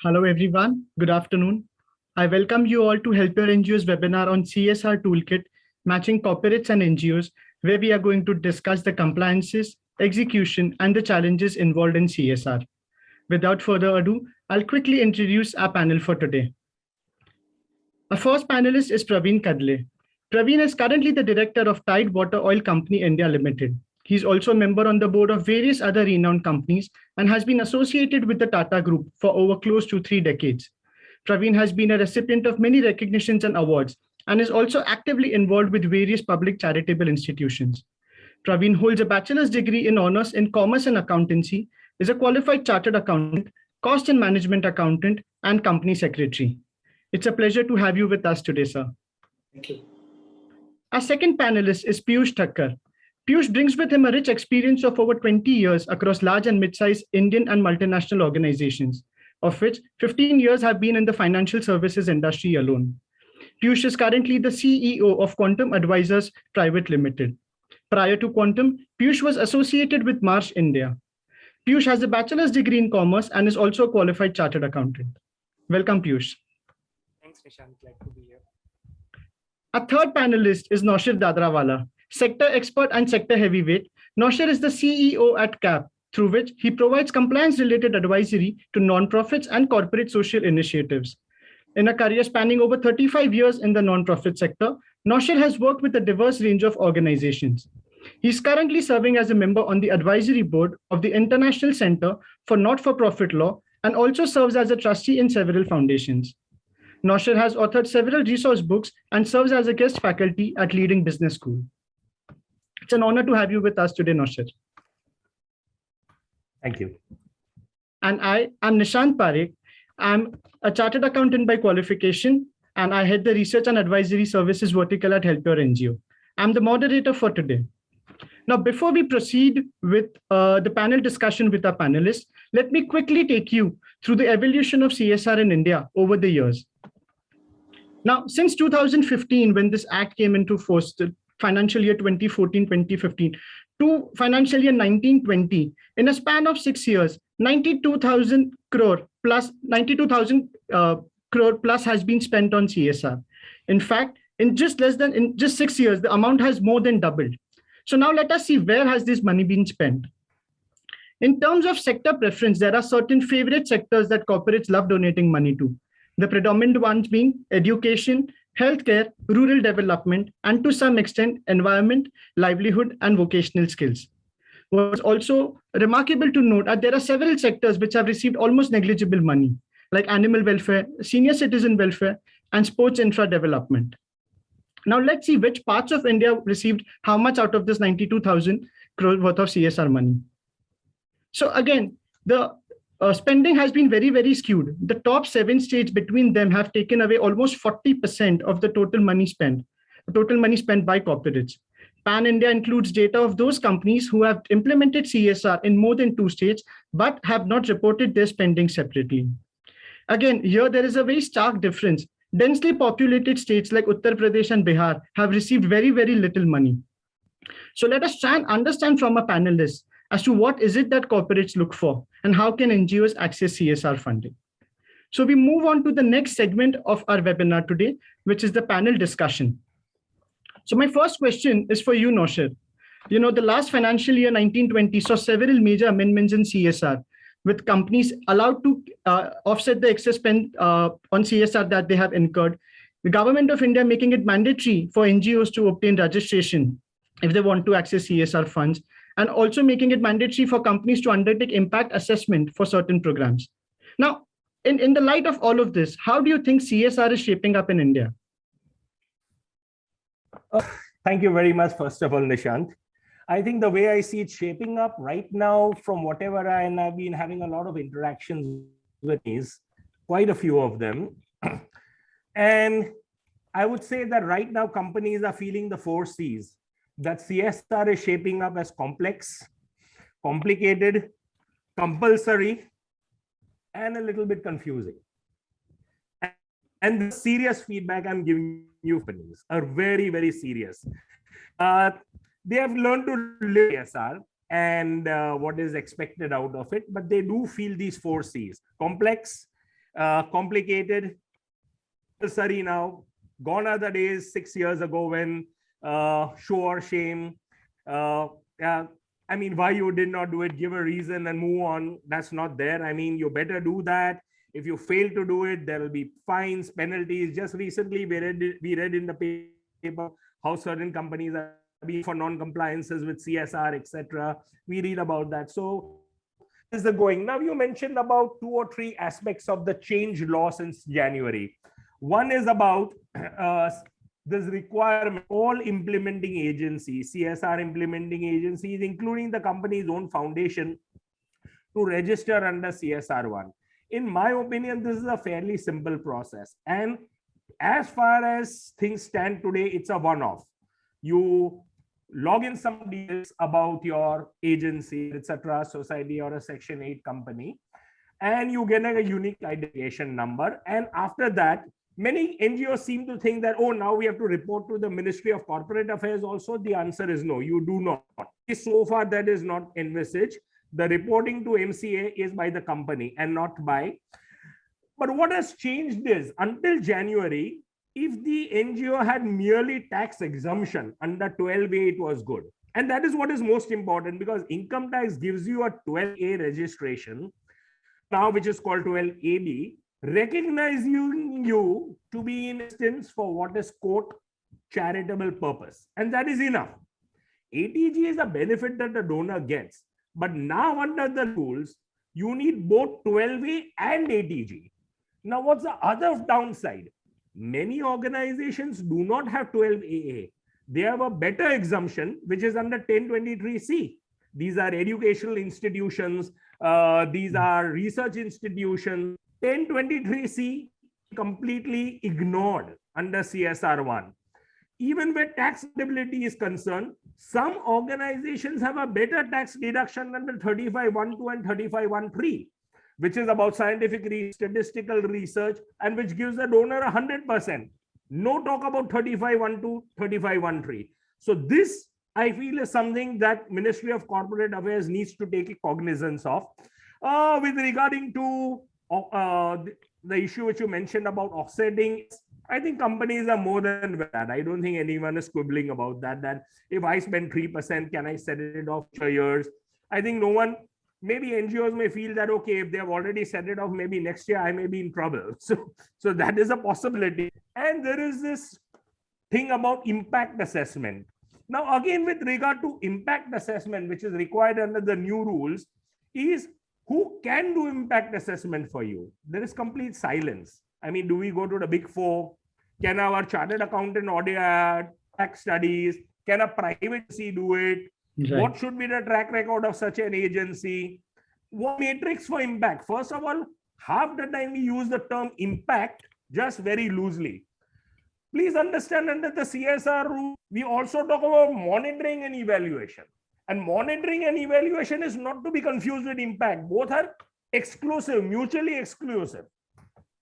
Hello, everyone. Good afternoon. I welcome you all to Help Your NGOs webinar on CSR Toolkit, matching corporates and NGOs, where we are going to discuss the compliances, execution, and the challenges involved in CSR. Without further ado, I'll quickly introduce our panel for today. Our first panelist is Praveen Kadle. Praveen is currently the director of Tide Water Oil Company India Limited. He's also a member on the board of various other renowned companies and has been associated with the Tata Group for over close to 3 decades. Praveen has been a recipient of many recognitions and awards and is also actively involved with various public charitable institutions. Praveen holds a bachelor's degree in honors in commerce and accountancy, is a qualified chartered accountant, cost and management accountant, and company secretary. It's a pleasure to have you with us today, sir. Thank you. Our second panelist is Piyush Thakkar. Piyush brings with him a rich experience of over 20 years across large and mid-sized Indian and multinational organizations, of which 15 years have been in the financial services industry alone. Piyush is currently the CEO of Quantum Advisors Private Limited. Prior to Quantum, Piyush was associated with Marsh India. Piyush has a bachelor's degree in commerce and is also a qualified chartered accountant. Welcome, Piyush. Thanks, Nishant. Glad to be here. Our third panelist is Noshir Dadrawala. Sector expert and sector heavyweight, Noshir is the CEO at CAP, through which he provides compliance-related advisory to nonprofits and corporate social initiatives. In a career spanning over 35 years in the nonprofit sector, Noshir has worked with a diverse range of organizations. He's currently serving as a member on the advisory board of the International Center for Not-for-Profit Law and also serves as a trustee in several foundations. Noshir has authored several resource books and serves as a guest faculty at leading business school. It's an honor to have you with us today, Noshir. Thank you. And I am Nishant Parekh. I'm a chartered accountant by qualification, and I head the research and advisory services vertical at HelpYourNGO. I'm the moderator for today. Now, before we proceed with the panel discussion with our panelists, let me quickly take you through the evolution of CSR in India over the years. Now, since 2015, when this act came into force, the financial year 2014-2015 to financial year 19-20, in a span of 6 years, 92,000 crore plus has been spent on CSR. In fact, in just 6 years, the amount has more than doubled. So now let us see, where has this money been spent? In terms of sector preference, there are certain favorite sectors that corporates love donating money to. The predominant ones being education, healthcare, rural development, and to some extent, environment, livelihood, and vocational skills. What's also remarkable to note are there are several sectors which have received almost negligible money, like animal welfare, senior citizen welfare, and sports infra development. Now let's see which parts of India received how much out of this 92,000 crore worth of CSR money. So again, the spending has been very, very skewed. The top 7 states between them have taken away almost 40% of the total money spent by corporates. Pan-India includes data of those companies who have implemented CSR in more than 2 states, but have not reported their spending separately. Again, here there is a very stark difference. Densely populated states like Uttar Pradesh and Bihar have received very, very little money. So let us try and understand from our panelists as to what is it that corporates look for and how can NGOs access CSR funding. So we move on to the next segment of our webinar today, which is the panel discussion. So my first question is for you, Noshir. The last financial year 19-20 saw several major amendments in CSR, with companies allowed to offset the excess spend on CSR that they have incurred. The government of India making it mandatory for NGOs to obtain registration if they want to access CSR funds, and also making it mandatory for companies to undertake impact assessment for certain programs. Now, in the light of all of this, how do you think CSR is shaping up in India? Thank you very much, first of all, Nishant. I think the way I see it shaping up right now, from whatever I've been having a lot of interactions with is quite a few of them. And I would say that right now companies are feeling the 4 C's. That CSR is shaping up as complex, complicated, compulsory, and a little bit confusing. And the serious feedback I'm giving you are very, very serious. They have learned to live CSR and what is expected out of it, but they do feel these 4 C's: complex, complicated. Sorry, now gone are the days 6 years ago when show or shame. I mean, why you did not do it, give a reason and move on. That's not there. I mean, you better do that. If you fail to do it, there will be fines, penalties. Just recently, we read in the paper how certain companies are being for non-compliances with CSR, etc. We read about that. So this is the going. Now, you mentioned about 2 or 3 aspects of the change law since January. One is about this requirement, all implementing agencies, CSR implementing agencies, including the company's own foundation, to register under CSR1. In my opinion, this is a fairly simple process. And as far as things stand today, it's a one-off. You log in some details about your agency, etc., society or a Section 8 company, and you get a unique identification number. And after that, many NGOs seem to think that, oh, now we have to report to the Ministry of Corporate Affairs also. The answer is no, you do not. So far, that is not envisaged. The reporting to MCA is by the company and not by. But what has changed is, until January, if the NGO had merely tax exemption under 12A, it was good. And that is what is most important, because income tax gives you a 12A registration now, which is called 12AB, recognizing you to be in instance for what is quote charitable purpose, and that is enough. ATG is a benefit that the donor gets, but now under the rules you need both 12A and ATG. Now, what's the other downside? Many organizations do not have 12AA. They have a better exemption, which is under 1023C. These are educational institutions, these are research institutions. 1023C completely ignored under CSR1. Even where tax liability is concerned, some organizations have a better tax deduction under 35.12 and 35.13, which is about scientific statistical research and which gives the donor 100%. No talk about 35.12, 35.13. So this, I feel, is something that Ministry of Corporate Affairs needs to take cognizance of. With regarding to the issue which you mentioned about offsetting, I think companies are more than that. I don't think anyone is quibbling about that. That if I spend 3%, can I set it off for years? I think no one, maybe NGOs may feel that, okay, if they have already set it off, maybe next year I may be in trouble. So that is a possibility. And there is this thing about impact assessment. Now, again, with regard to impact assessment, which is required under the new rules, is who can do impact assessment for you? There is complete silence. I mean, do we go to the Big Four? Can our chartered accountant audit tax studies? Can a private agency do it? Right. What should be the track record of such an agency? What matrix for impact? First of all, half the time we use the term impact just very loosely. Please understand, under the CSR rule, we also talk about monitoring and evaluation. And monitoring and evaluation is not to be confused with impact. Both are exclusive, mutually exclusive.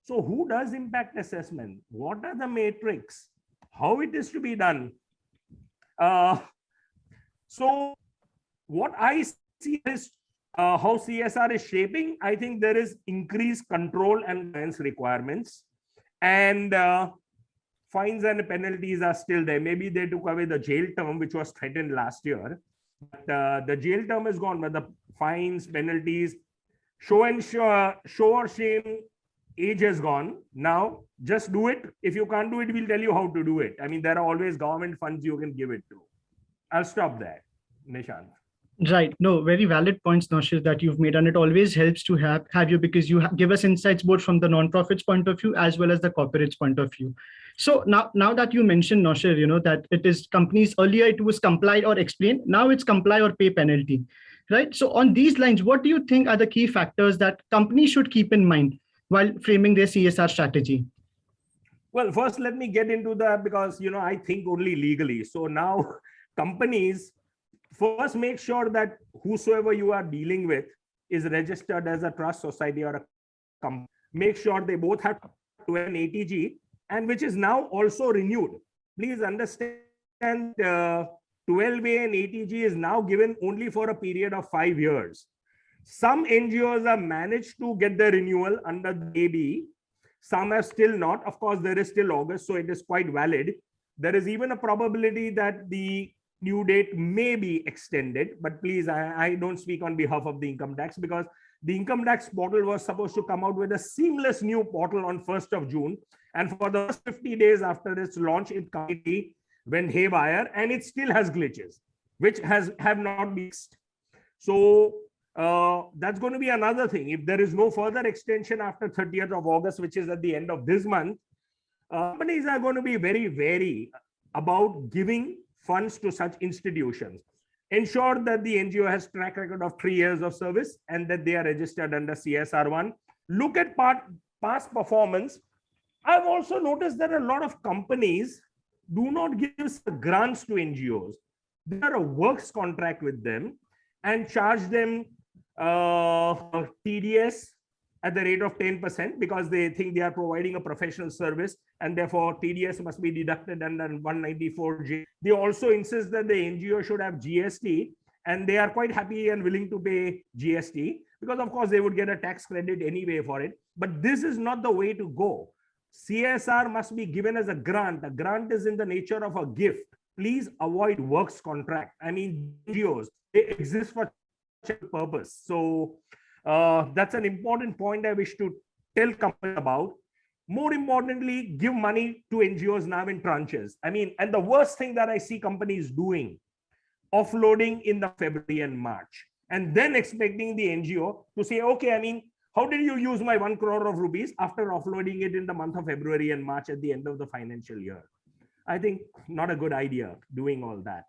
So who does impact assessment? What are the matrix? How it is to be done? So what I see is how CSR is shaping. I think there is increased control and compliance requirements, and fines and penalties are still there. Maybe they took away the jail term, which was threatened last year. But the jail term is gone, but the fines, penalties, show or shame age has gone. Now, just do it. If you can't do it, we'll tell you how to do it. I mean, there are always government funds you can give it to. I'll stop there, Nishant. Right. No, very valid points, Noshir, that you've made. And it always helps to have you, because you give us insights both from the non-profits point of view as well as the corporates point of view. So now that you mentioned, Noshir, that it is companies, earlier it was comply or explain, now it's comply or pay penalty, right? So on these lines, what do you think are the key factors that companies should keep in mind while framing their CSR strategy? Well, first, let me get into that, because, I think only legally. So now companies, first make sure that whosoever you are dealing with is registered as a trust society or a company. Make sure they both have to an ATG, and which is now also renewed. Please understand, 12A and ATG is now given only for a period of 5 years. Some NGOs have managed to get the renewal under the AB. Some have still not. Of course, there is still August, so it is quite valid. There is even a probability that the new date may be extended, but please, I don't speak on behalf of the income tax, because the income tax portal was supposed to come out with a seamless new portal on 1st of June. And for the first 50 days after its launch, it completely went haywire, and it still has glitches, which have not been fixed. So that's going to be another thing. If there is no further extension after 30th of August, which is at the end of this month, companies are going to be very wary about giving funds to such institutions. Ensure that the NGO has track record of 3 years of service and that they are registered under CSR 1. Look at past performance. I've also noticed that a lot of companies do not give grants to NGOs. There are a works contract with them and charge them TDS at the rate of 10% because they think they are providing a professional service, and therefore TDS must be deducted under 194J. They also insist that the NGO should have GST, and they are quite happy and willing to pay GST because of course they would get a tax credit anyway for it. But this is not the way to go. CSR must be given as a grant. A grant is in the nature of a gift. Please avoid works contract. I mean, NGOs, they exist for such a purpose. So that's an important point I wish to tell companies about. More importantly, give money to NGOs now in tranches. I mean, and the worst thing that I see companies doing, offloading in the February and March, and then expecting the NGO to say, okay, I mean, how did you use my 1 crore of rupees after offloading it in the month of February and March at the end of the financial year? I think not a good idea doing all that.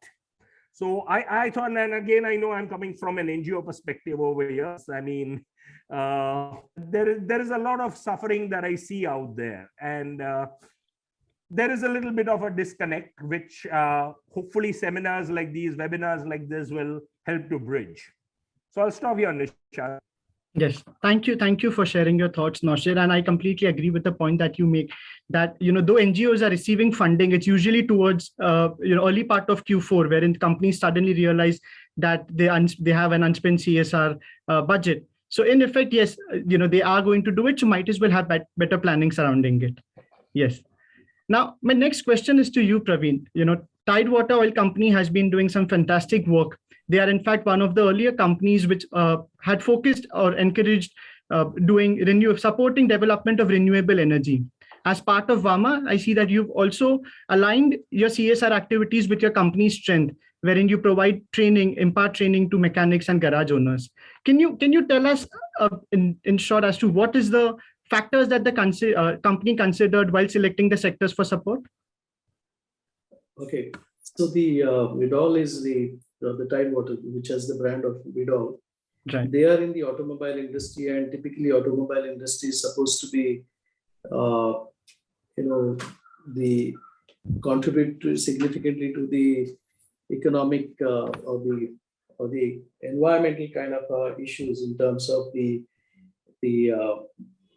So I thought, and again, I know I'm coming from an NGO perspective over here. I mean, there is a lot of suffering that I see out there. And there is a little bit of a disconnect, which hopefully seminars like these, webinars like this will help to bridge. So I'll stop here, Nisha. Yes, thank you. Thank you for sharing your thoughts, Noshir. And I completely agree with the point that you make that, though NGOs are receiving funding, it's usually towards, early part of Q4, wherein companies suddenly realize that they have an unspent CSR budget. So in effect, yes, they are going to do it. So might as well have better planning surrounding it. Yes. Now, my next question is to you, Praveen. Tidewater Oil Company has been doing some fantastic work. They are, in fact, one of the earlier companies which had focused or encouraged supporting development of renewable energy. As part of VAMA, I see that you've also aligned your CSR activities with your company's strength, wherein you provide impart training to mechanics and garage owners. Can you tell us in short as to what is the factors that the company considered while selecting the sectors for support? Okay, so the Vidal is the Tidewater, which has the brand of Vidal. Right. They are in the automobile industry, and typically automobile industry is supposed to be, contribute significantly to the economic or the environmental kind of issues in terms of the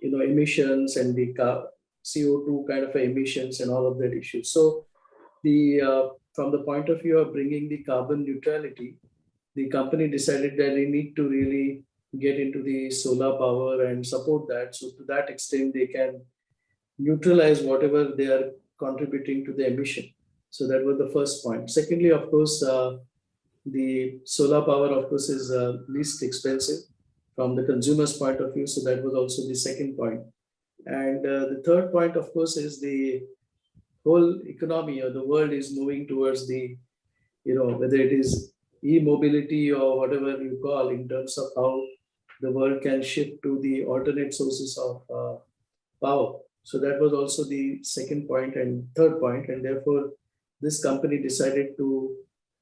emissions and the CO2 kind of emissions and all of that issues. So from the point of view of bringing the carbon neutrality, the company decided that they need to really get into the solar power and support that. So to that extent, they can neutralize whatever they are contributing to the emission. So that was the first point. Secondly, of course, the solar power, of course, is least expensive from the consumer's point of view. So that was also the second point. And the third point, of course, is the whole economy or the world is moving towards the, whether it is e-mobility or whatever you call, in terms of how the world can shift to the alternate sources of power. So that was also the second point and third point. And therefore, this company decided to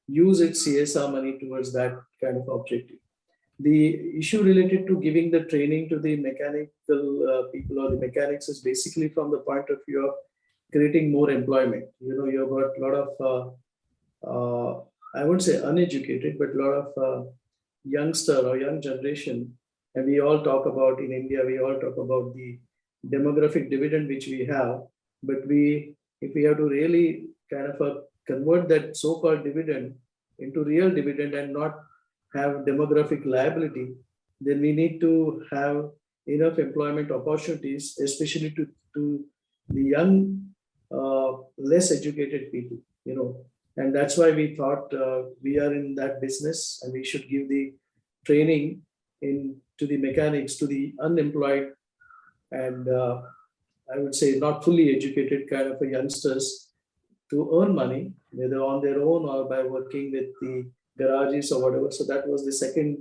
use its CSR money towards that kind of objective. The issue related to giving the training to the mechanical people or the mechanics is basically from the point of view of creating more employment. You've got a lot of, I wouldn't say uneducated, but a lot of youngster or young generation. And we all talk about in India, we all talk about the demographic dividend which we have. But if we have to really kind of convert that so-called dividend into real dividend and not have demographic liability, then we need to have enough employment opportunities, especially to the young, less educated people, and that's why we thought we are in that business and we should give the training to the mechanics, to the unemployed, and I would say not fully educated kind of youngsters to earn money, whether on their own or by working with the garages or whatever. So that was the second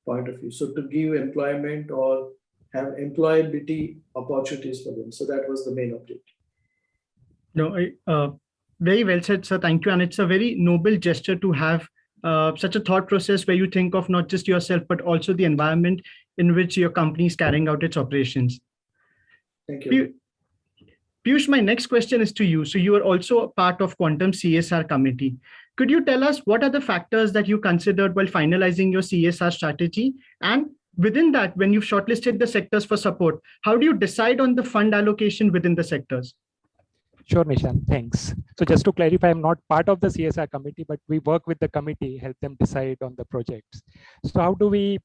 point of view. So to give employment or have employability opportunities for them. So that was the main objective. No, very well said, sir. Thank you. And it's a very noble gesture to have such a thought process where you think of not just yourself, but also the environment in which your company is carrying out its operations. Thank you. Piyush, my next question is to you. So you are also a part of Quantum CSR committee. Could you tell us what are the factors that you considered while finalizing your CSR strategy? And within that, when you've shortlisted the sectors for support, how do you decide on the fund allocation within the sectors? Sure, Nishant, thanks. So just to clarify, I'm not part of the CSR committee, but we work with the committee, help them decide on the projects. So how do we,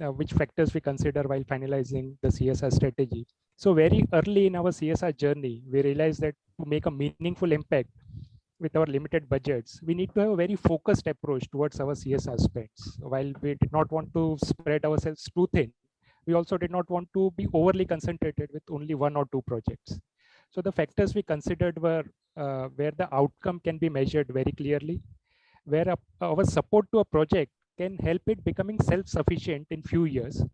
which factors we consider while finalizing the CSR strategy? So very early in our CSR journey, we realized that to make a meaningful impact with our limited budgets, we need to have a very focused approach towards our CSR spends. While we did not want to spread ourselves too thin, we also did not want to be overly concentrated with only one or two projects. So the factors we considered were where the outcome can be measured very clearly, where our support to a project can help it becoming self-sufficient in few years,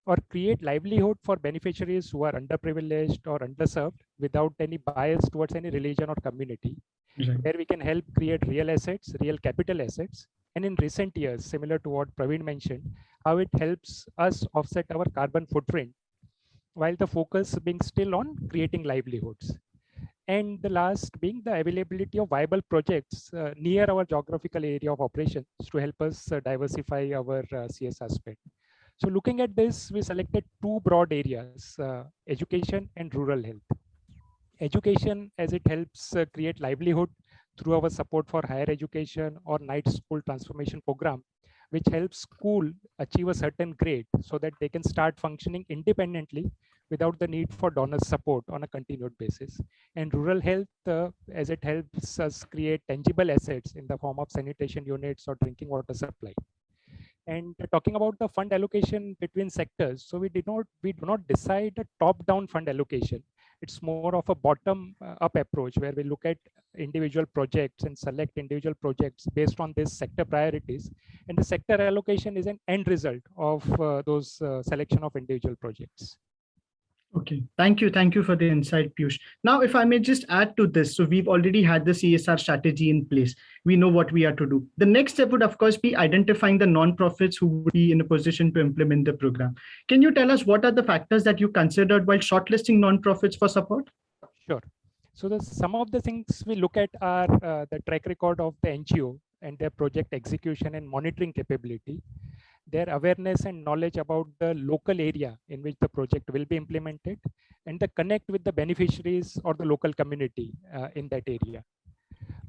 or create livelihood for beneficiaries who are underprivileged or underserved without any bias towards any religion or community, where we can help create real assets, real capital assets. And in recent years, similar to what Praveen mentioned, how it helps us offset our carbon footprint, while the focus being still on creating livelihoods. And the last being the availability of viable projects near our geographical area of operations to help us diversify our CSR spend. So looking at this, we selected two broad areas, education and rural health. Education, as it helps create livelihood through our support for higher education or night school transformation program, which helps school achieve a certain grade so that they can start functioning independently without the need for donor support on a continued basis. And rural health, as it helps us create tangible assets in the form of sanitation units or drinking water supply. And talking about the fund allocation between sectors, so we do not decide a top-down fund allocation. It's more of a bottom-up approach where we look at individual projects and select individual projects based on these sector priorities. And the sector allocation is an end result of those selection of individual projects. Okay, thank you. Thank you for the insight, Piyush. Now, if I may just add to this, so we've already had the CSR strategy in place. We know what we are to do. The next step would, of course, be identifying the nonprofits who would be in a position to implement the program. Can you tell us what are the factors that you considered while shortlisting nonprofits for support? Sure. So some of the things we look at are the track record of the NGO and their project execution and monitoring capability, their awareness and knowledge about the local area in which the project will be implemented, and the connect with the beneficiaries or the local community in that area.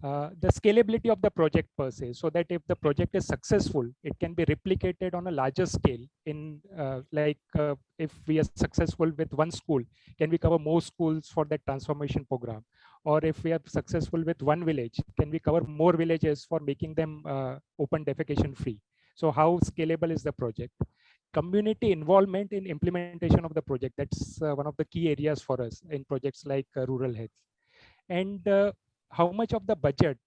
The scalability of the project per se, so that if the project is successful, it can be replicated on a larger scale in if we are successful with one school, can we cover more schools for that transformation program? Or if we are successful with one village, can we cover more villages for making them open defecation free? So how scalable is the project? Community involvement in implementation of the project. That's one of the key areas for us in projects like rural health. And how much of the budget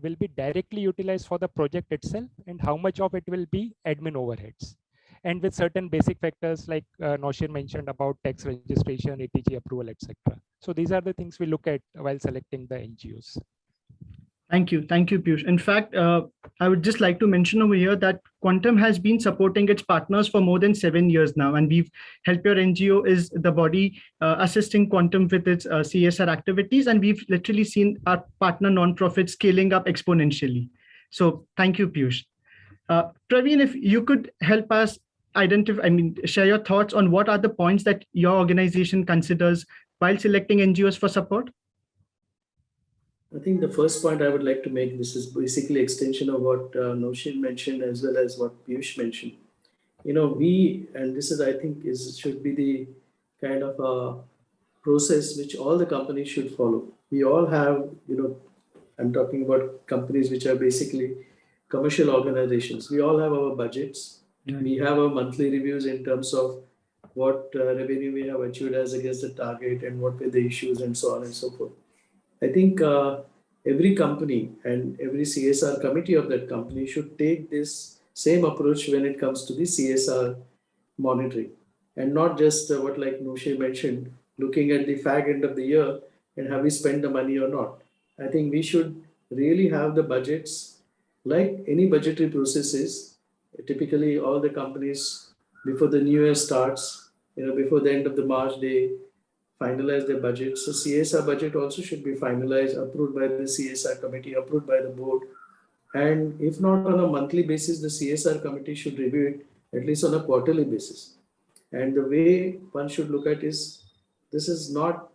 will be directly utilized for the project itself and how much of it will be admin overheads. And with certain basic factors like Noshir mentioned about tax registration, ATG approval, etc. So these are the things we look at while selecting the NGOs. Thank you, Piyush. In fact, I would just like to mention over here that Quantum has been supporting its partners for more than 7 years now, and HelpYourNGO is the body assisting Quantum with its CSR activities, and we've literally seen our partner nonprofits scaling up exponentially. So thank you, Piyush. Praveen, if you could help us share your thoughts on what are the points that your organization considers while selecting NGOs for support? I think the first point I would like to make, this is basically extension of what Noshir mentioned as well as what Piyush mentioned, and this is, I think, should be the kind of a process which all the companies should follow. We all have, I'm talking about companies which are basically commercial organizations. We all have our budgets. Yeah. We have our monthly reviews in terms of what revenue we have achieved as against the target and what were the issues and so on and so forth. I think every company and every CSR committee of that company should take this same approach when it comes to the CSR monitoring, and not just what like Noshir mentioned, looking at the fag end of the year and have we spent the money or not. I think we should really have the budgets like any budgetary processes. Typically, all the companies before the new year starts, before the end of the March, they finalize their budget. So CSR budget also should be finalized, approved by the CSR committee, approved by the board. And if not on a monthly basis, the CSR committee should review it at least on a quarterly basis. And the way one should look at is, this is not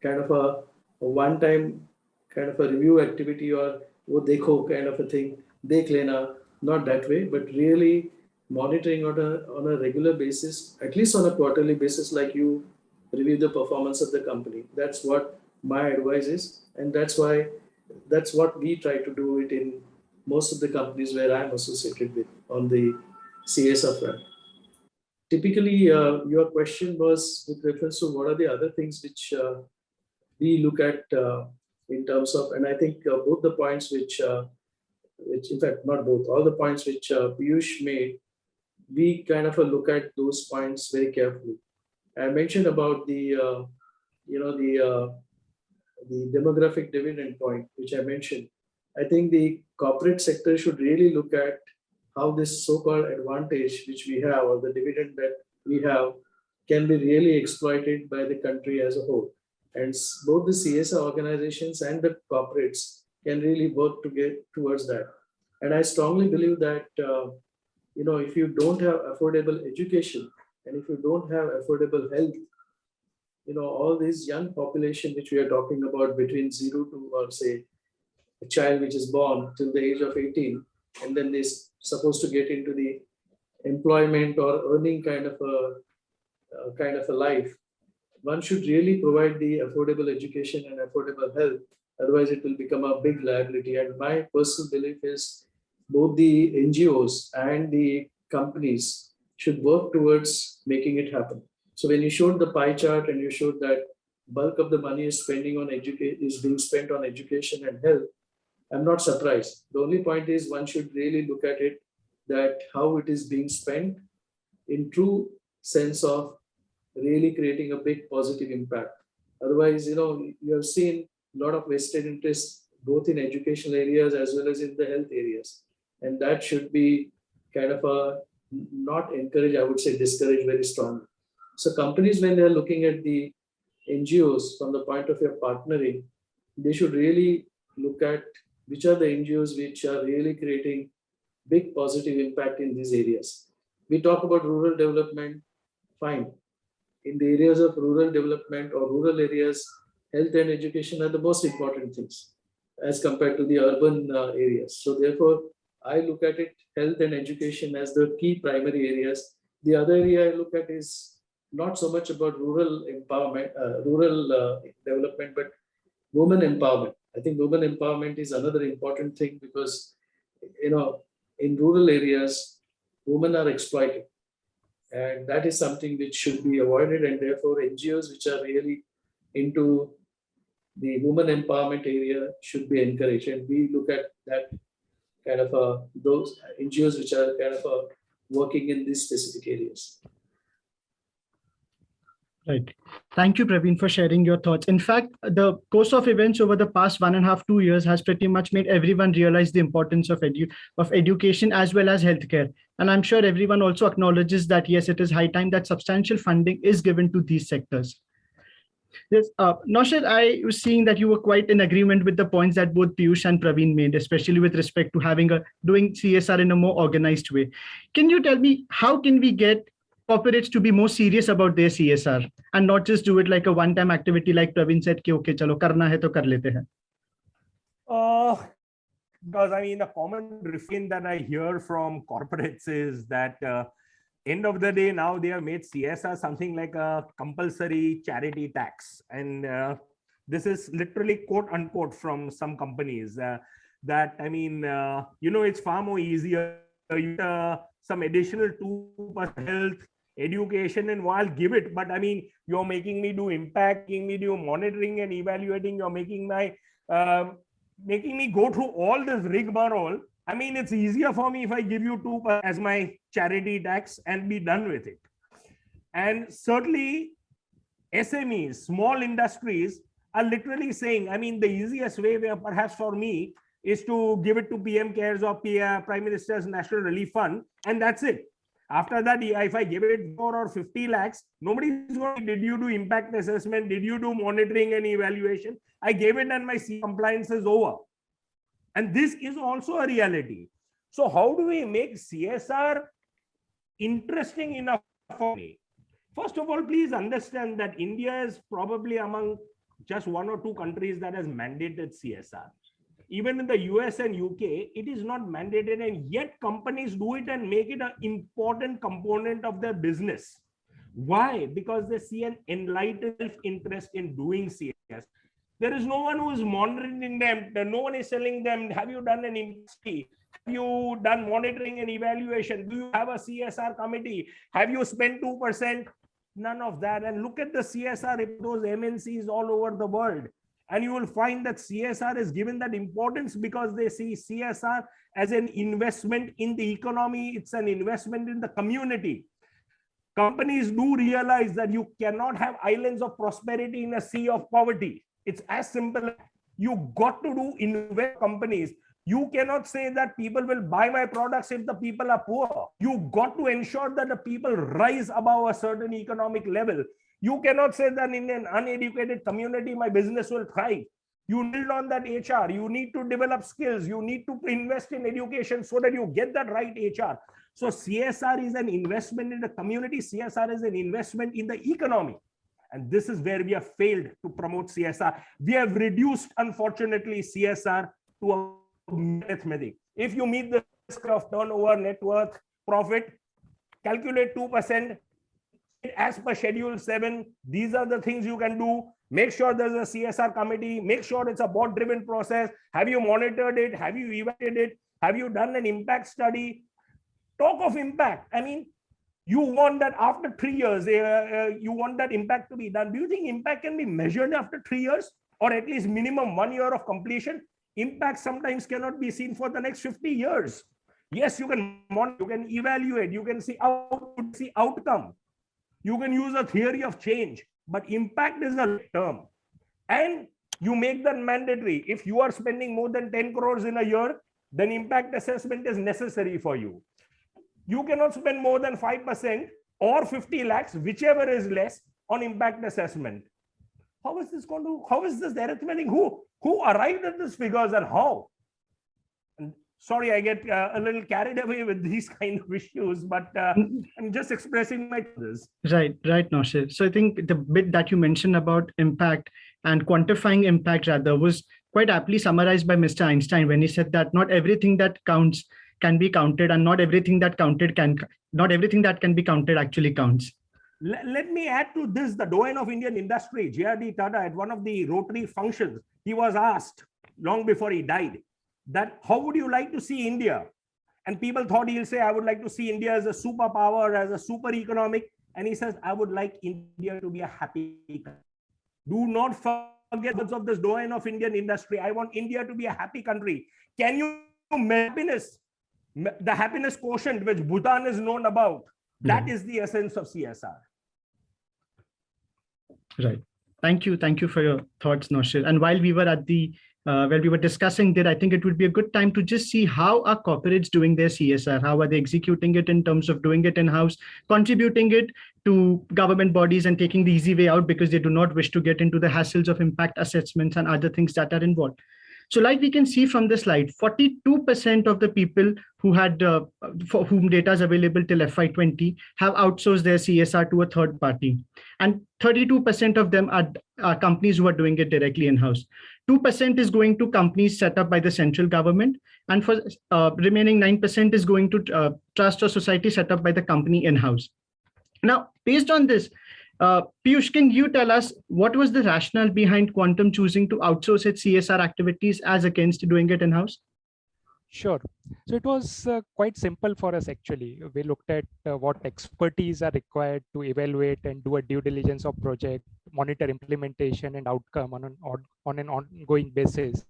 kind of a one-time kind of a review activity or wo dekho kind of a thing, dekh lena, not that way, but really monitoring on a regular basis, at least on a quarterly basis, like you review the performance of the company. That's what my advice is. And that's what we try to do it in most of the companies where I'm associated with on the CSR front. Typically, your question was with reference to what are the other things which we look at in terms of, and I think both the points which in fact, not both, all the points which Piyush made, we kind of look at those points very carefully. I mentioned about the demographic dividend point, which I mentioned. I think the corporate sector should really look at how this so-called advantage which we have, or the dividend that we have, can be really exploited by the country as a whole. And both the CSR organizations and the corporates can really work to get towards that. And I strongly believe that, if you don't have affordable education and if you don't have affordable health, all this young population which we are talking about between 0 to, or say, a child which is born till the age of 18, and then they're supposed to get into the employment or earning kind of a life. One should really provide the affordable education and affordable health. Otherwise, it will become a big liability. And my personal belief is both the NGOs and the companies should work towards making it happen. So when you showed the pie chart and you showed that bulk of the money is being spent on education and health, I'm not surprised. The only point is one should really look at it, that how it is being spent in true sense of really creating a big positive impact. Otherwise, you have seen a lot of vested interests both in educational areas as well as in the health areas. And that should be kind of not encouraged, I would say discouraged very strongly. So companies, when they're looking at the NGOs from the point of view of partnering, they should really look at which are the NGOs which are really creating big positive impact in these areas. We talk about rural development, fine. In the areas of rural development or rural areas, health and education are the most important things as compared to the urban areas. So therefore, I look at it, health and education, as the key primary areas. The other area I look at is not so much about rural empowerment, development, but women empowerment. I think women empowerment is another important thing because, in rural areas, women are exploited. And that is something which should be avoided. And therefore, NGOs which are really into the women empowerment area should be encouraged. And we look at that kind of those NGOs which are kind of working in these specific areas. Right. Thank you, Praveen, for sharing your thoughts. In fact, the course of events over the past 1.5 to 2 years has pretty much made everyone realize the importance of education as well as healthcare. And I'm sure everyone also acknowledges that, yes, it is high time that substantial funding is given to these sectors. Yes, Noshir, I was seeing that you were quite in agreement with the points that both Piyush and Praveen made, especially with respect to doing CSR in a more organized way. Can you tell me, how can we get corporates to be more serious about their CSR and not just do it like a one-time activity, like Praveen said, ki, okay, chalo, karna hai to kar lete hain? Because a common refrain that I hear from corporates is that end of the day, now they have made CSR something like a compulsory charity tax. And this is literally quote unquote from some companies that, I mean, it's far more easier. Some additional 2% health, education, and I'll give it. But I mean, you're making me do impact, making me do monitoring and evaluating. You're making me go through all this rigmarole. I mean, it's easier for me if I give you 2% as my charity tax and be done with it. And certainly SMEs, small industries are literally saying, I mean, the easiest way perhaps for me is to give it to PM CARES or Prime Minister's National Relief Fund, and that's it. After that, if I give it 4 or 50 lakhs, nobody's going to, did you do impact assessment? Did you do monitoring and evaluation? I gave it and my compliance is over. And this is also a reality. So how do we make CSR interesting enough for me? First of all, please understand that India is probably among just 1 or 2 countries that has mandated CSR. Even in the US and UK, it is not mandated, and yet companies do it and make it an important component of their business. Why? Because they see an enlightened interest in doing CSR. There is no one who is monitoring them. No one is telling them, have you done an impact? Have you done monitoring and evaluation? Do you have a CSR committee? Have you spent 2%? None of that. And look at the CSR, those MNCs all over the world. And you will find that CSR is given that importance because they see CSR as an investment in the economy. It's an investment in the community. Companies do realize that you cannot have islands of prosperity in a sea of poverty. It's as simple as you got to do invest companies. You cannot say that people will buy my products if the people are poor. You got to ensure that the people rise above a certain economic level. You cannot say that in an uneducated community, my business will thrive. You build on that HR. You need to develop skills. You need to invest in education so that you get that right HR. So CSR is an investment in the community. CSR is an investment in the economy. And this is where we have failed to promote CSR. We have reduced, unfortunately, CSR to a arithmetic. If you meet the risk of turnover, net worth, profit, calculate 2%. As per Schedule 7, these are the things you can do. Make sure there's a CSR committee. Make sure it's a board-driven process. Have you monitored it? Have you evaluated it? Have you done an impact study? Talk of impact. I mean, you want that after 3 years, you want that impact to be done. Do you think impact can be measured after 3 years or at least minimum 1 year of completion? Impact sometimes cannot be seen for the next 50 years. Yes, you can monitor, you can evaluate, you can see output, see outcome. You can use a theory of change, but impact is a term. And you make that mandatory. If you are spending more than 10 crores in a year, then impact assessment is necessary for you. You cannot spend more than 5% or 50 lakhs, whichever is less, on impact assessment. How is this going to, how is this arithmetic? Who arrived at these figures and how? And sorry, I get a little carried away with these kind of issues, but I'm just expressing my thoughts. Right, Noshir. So I think the bit that you mentioned about impact and quantifying impact rather was quite aptly summarized by Mr. Einstein when he said that not everything that counts can be counted, and not everything that can be counted actually counts. Let me add to this, the doyen of Indian industry, J.R.D. Tata, at one of the Rotary functions, he was asked long before he died that how would you like to see India? And people thought he'll say, I would like to see India as a superpower, as a super economic. And he says, I would like India to be a happy country. Do not forget words of this doyen of Indian industry. I want India to be a happy country. Can you happiness? The happiness quotient which Bhutan is known about, that is the essence of CSR. Right. Thank you for your thoughts, Noshir. And while we were at the where we were discussing that, I think it would be a good time to just see how are corporates doing their CSR, how are they executing it in terms of doing it in-house, contributing it to government bodies and taking the easy way out because they do not wish to get into the hassles of impact assessments and other things that are involved. So like we can see from the slide, 42% of the people who had, for whom data is available till FY20 have outsourced their CSR to a third party. And 32% of them are companies who are doing it directly in-house. 2% is going to companies set up by the central government. And for remaining 9% is going to trust or society set up by the company in-house. Now, based on this, Piyush, can you tell us what was the rationale behind Quantum choosing to outsource its CSR activities as against doing it in-house? Sure. So it was quite simple for us, actually. We looked at what expertise are required to evaluate and do a due diligence of project, monitor implementation and outcome on an ongoing basis.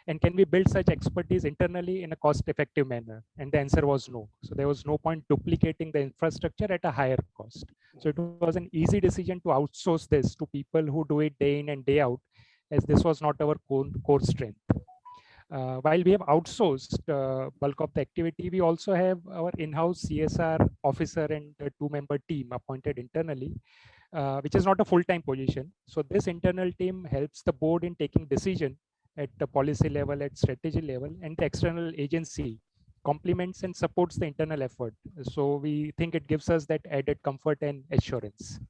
And can we build such expertise internally in a cost-effective manner? And the answer was no. So there was no point duplicating the infrastructure at a higher cost. So it was an easy decision to outsource this to people who do it day in and day out, as this was not our core strength. While we have outsourced bulk of the activity, we also have our in-house CSR officer and a 2-member team appointed internally, which is not a full-time position. So this internal team helps the board in taking decision at the policy level, at strategy level, and the external agency complements and supports the internal effort. So we think it gives us that added comfort and assurance.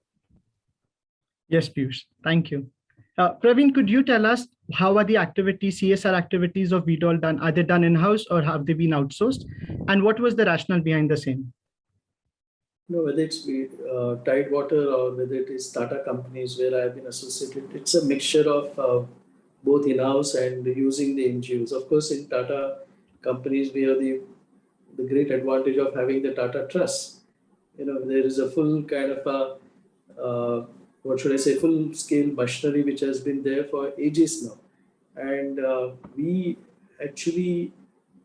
Yes, Piyush, thank you. Praveen, could you tell us how are the activities, CSR activities of VDOL done? Are they done in-house or have they been outsourced? And what was the rationale behind the same? No, whether it's Tidewater or whether it is Tata companies where I've been associated, it's a mixture of both in-house and using the NGOs. Of course, in Tata companies, we have the great advantage of having the Tata Trust. There is a full kind of a, what should I say, full-scale machinery which has been there for ages now. And we actually,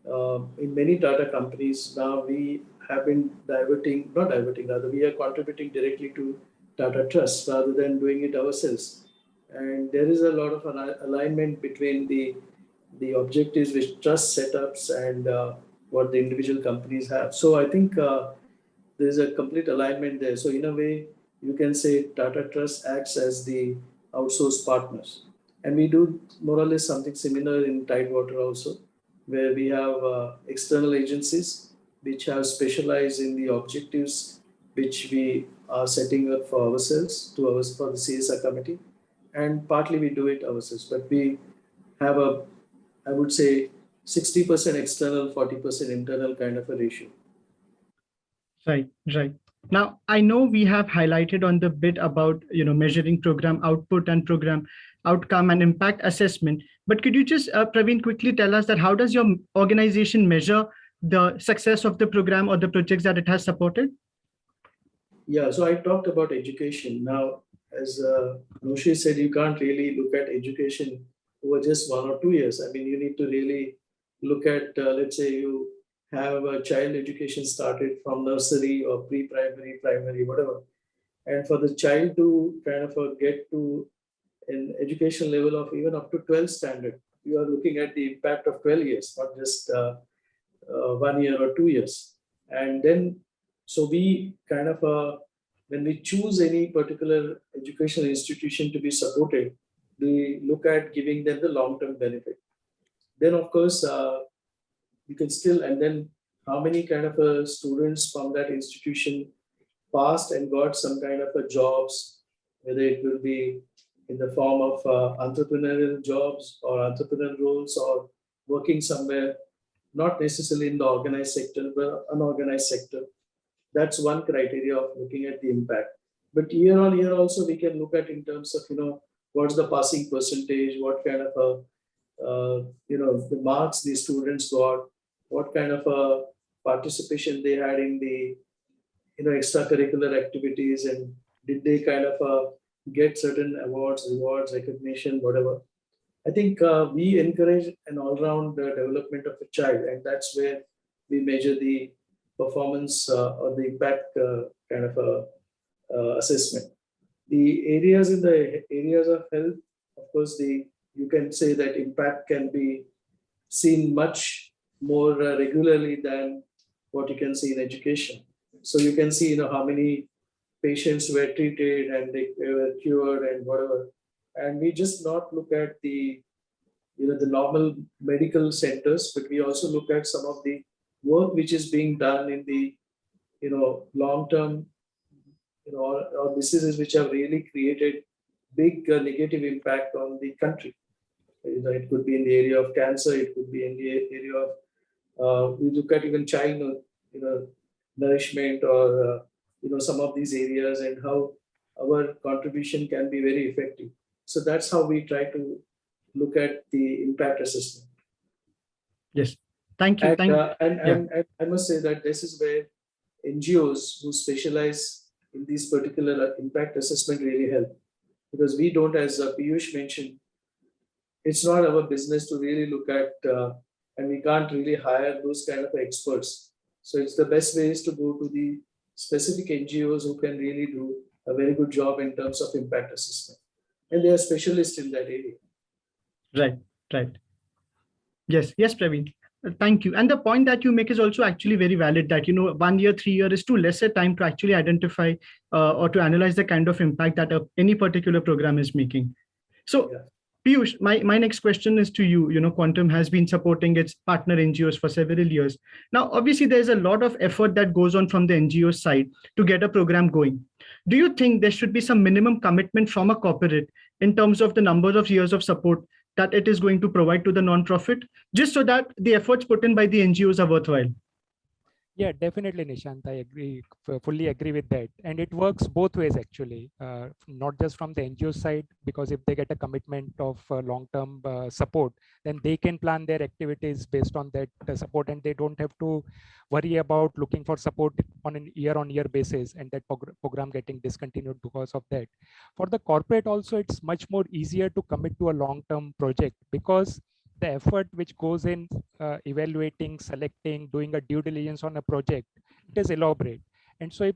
in many Tata companies now, we have been we are contributing directly to Tata Trust rather than doing it ourselves. And there is a lot of alignment between the objectives which trust setups and what the individual companies have. So I think there's a complete alignment there. So in a way, you can say Tata Trust acts as the outsourced partners. And we do more or less something similar in Tidewater also, where we have external agencies which have specialized in the objectives which we are setting up for ourselves, for the CSR committee. And partly we do it ourselves, but we have I would say, 60% external, 40% internal kind of a ratio. Right. Now, I know we have highlighted on the bit about measuring program output and program outcome and impact assessment, but could you just, Praveen, quickly tell us that how does your organization measure the success of the program or the projects that it has supported? Yeah, so I talked about education. Now, as Noshir said, you can't really look at education over just 1 or 2 years. I mean, you need to really look at, let's say you have a child education started from nursery or pre-primary, primary, whatever. And for the child to kind of get to an education level of even up to 12th standard, you are looking at the impact of 12 years, not just 1 year or 2 years. And then, so we kind of, when we choose any particular educational institution to be supported, we look at giving them the long-term benefit. Then, of course, you can still, and then how many kind of students from that institution passed and got some kind of jobs, whether it will be in the form of entrepreneurial jobs or entrepreneurial roles or working somewhere, not necessarily in the organized sector, but unorganized sector. That's one criteria of looking at the impact. But year on year also, we can look at in terms of, what's the passing percentage, what kind of the marks the students got, what kind of participation they had in the extracurricular activities, and did they kind of get certain awards, rewards, recognition, whatever. I think we encourage an all-round development of a child, and that's where we measure the performance or the impact kind of assessment. The areas in the areas of health, of course, you can say that impact can be seen much more regularly than what you can see in education. So you can see, how many patients were treated and they were cured and whatever. And we just not look at the the normal medical centers, but we also look at some of the work which is being done in the long-term or diseases which have really created big negative impact on the country. It could be in the area of cancer, it could be in the area of we look at even child nourishment or some of these areas and how our contribution can be very effective. So that's how we try to look at the impact assessment. Yes, thank you. And I must say that this is where NGOs who specialize in these particular impact assessment really help, because we don't, as Piyush mentioned, it's not our business to really look at, and we can't really hire those kind of experts. So it's the best way is to go to the specific NGOs who can really do a very good job in terms of impact assessment. And they are specialists in that area. Right. Yes, Praveen. Thank you. And the point that you make is also actually very valid, that 1 year, 3 years is too less a time to actually identify or to analyze the kind of impact that any particular program is making. So, Piyush, my next question is to you. Quantum has been supporting its partner NGOs for several years. Now, obviously, there's a lot of effort that goes on from the NGO side to get a program going. Do you think there should be some minimum commitment from a corporate in terms of the number of years of support that it is going to provide to the nonprofit, just so that the efforts put in by the NGOs are worthwhile? Yeah, definitely, Nishant. I fully agree with that. And it works both ways, actually, not just from the NGO side, because if they get a commitment of long-term support, then they can plan their activities based on that support, and they don't have to worry about looking for support on a year-on-year basis and that program getting discontinued because of that. For the corporate also, it's much more easier to commit to a long-term project, because the effort which goes in evaluating, selecting, doing a due diligence on a project, it is elaborate. And so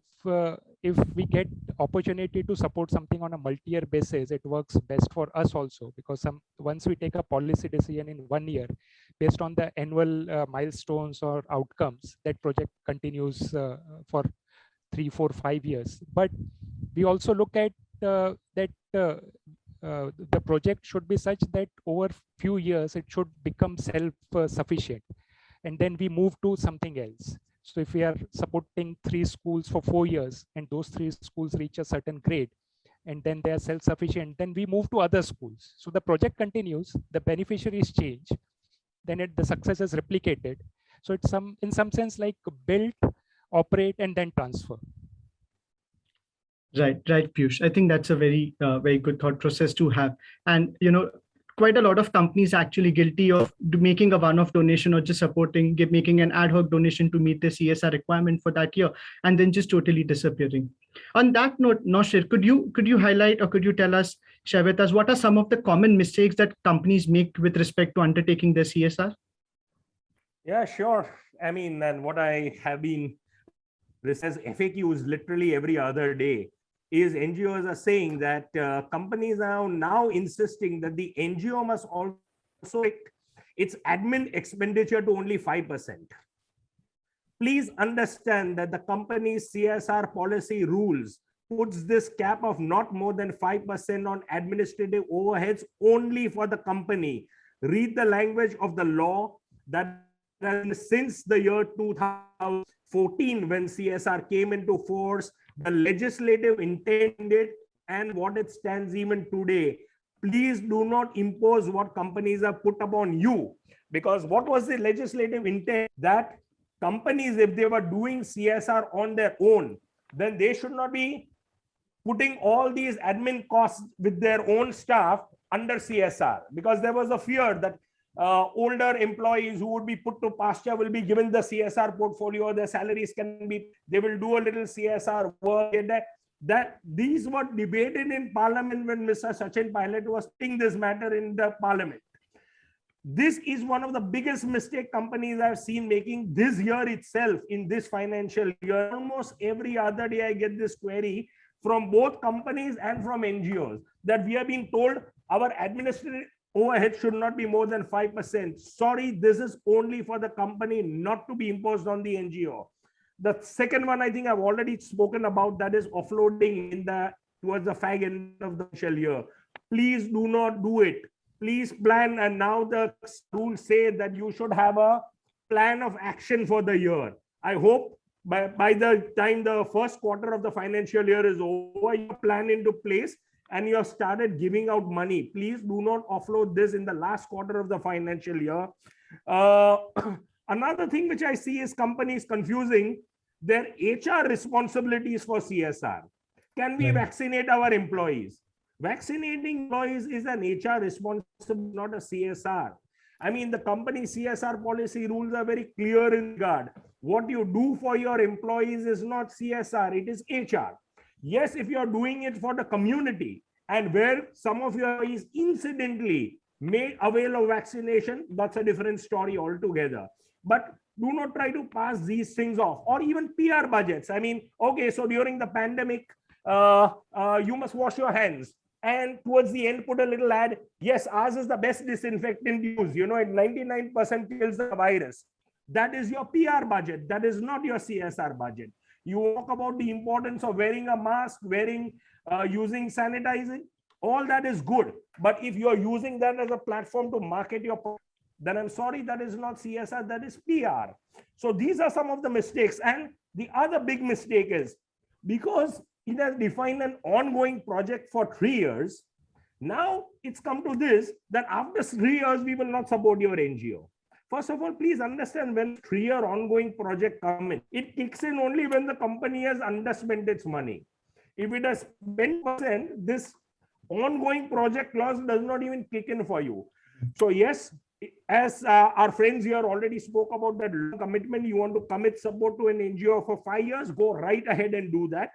if we get opportunity to support something on a multi-year basis, it works best for us also, because once we take a policy decision in 1 year, based on the annual milestones or outcomes, that project continues for 3, 4, 5 years. But we also look at that the project should be such that over few years it should become self-sufficient, and then we move to something else. So if we are supporting 3 schools for 4 years and those 3 schools reach a certain grade and then they are self-sufficient, then we move to other schools. So the project continues, the beneficiaries change, then the success is replicated. So it's in some sense like build, operate, and then transfer. Right, Piyush. I think that's a very good thought process to have. And quite a lot of companies are actually guilty of making a one-off donation or just making an ad hoc donation to meet the CSR requirement for that year, and then just totally disappearing. On that note, Noshir, could you highlight, or could you tell us, share with us, what are some of the common mistakes that companies make with respect to undertaking their CSR? Yeah, sure. I mean, and what I have been, this has FAQs literally every other day, is NGOs are saying that companies are now insisting that the NGO must also restrict its admin expenditure to only 5%. Please understand that the company's CSR policy rules puts this cap of not more than 5% on administrative overheads only for the company. Read the language of the law that since the year 2014, when CSR came into force, the legislative intended and what it stands even today. Please do not impose what companies have put upon you, because what was the legislative intent? That companies, if they were doing CSR on their own, then they should not be putting all these admin costs with their own staff under CSR, because there was a fear that older employees who would be put to pasture will be given the CSR portfolio, their salaries can be, they will do a little CSR work. That these were debated in Parliament when Mr. Sachin Pilot was putting this matter in the Parliament. This is one of the biggest mistake companies I've seen making this year itself, in this financial year. Almost every other day I get this query from both companies and from NGOs that we are being told our administrative overhead should not be more than 5%. Sorry, this is only for the company, not to be imposed on the NGO. The second one, I think I've already spoken about, that is offloading towards the fag end of the financial year. Please do not do it. please plan. And now the rules say that you should have a plan of action for the year. I hope by the time the first quarter of the financial year is over, you plan into place and you have started giving out money. Please do not offload this in the last quarter of the financial year. Another thing which I see is companies confusing their HR responsibilities for CSR. Can we vaccinate our employees? Vaccinating employees is an HR responsibility, not a CSR. I mean, the company CSR policy rules are very clear in regard. What you do for your employees is not CSR, it is HR. Yes, if you're doing it for the community and where some of your employees incidentally may avail of vaccination, that's a different story altogether. But do not try to pass these things off, or even PR budgets. I mean, okay, so during the pandemic, you must wash your hands. And towards the end, put a little ad. Yes, ours is the best disinfectant used. You know, it 99% kills the virus. That is your PR budget. That is not your CSR budget. You talk about the importance of wearing a mask, using sanitizing. All that is good. But if you are using that as a platform to market your product, then I'm sorry, that is not CSR, that is PR. So these are some of the mistakes. And the other big mistake is, because it has defined an ongoing project for 3 years, now it's come to this, that after 3 years, we will not support your NGO. First of all, please understand, when 3-year ongoing project comes in, it kicks in only when the company has underspent its money. If it has spent %, this ongoing project clause does not even kick in for you. So yes, as our friends here already spoke about that commitment, you want to commit support to an NGO for 5 years, go right ahead and do that.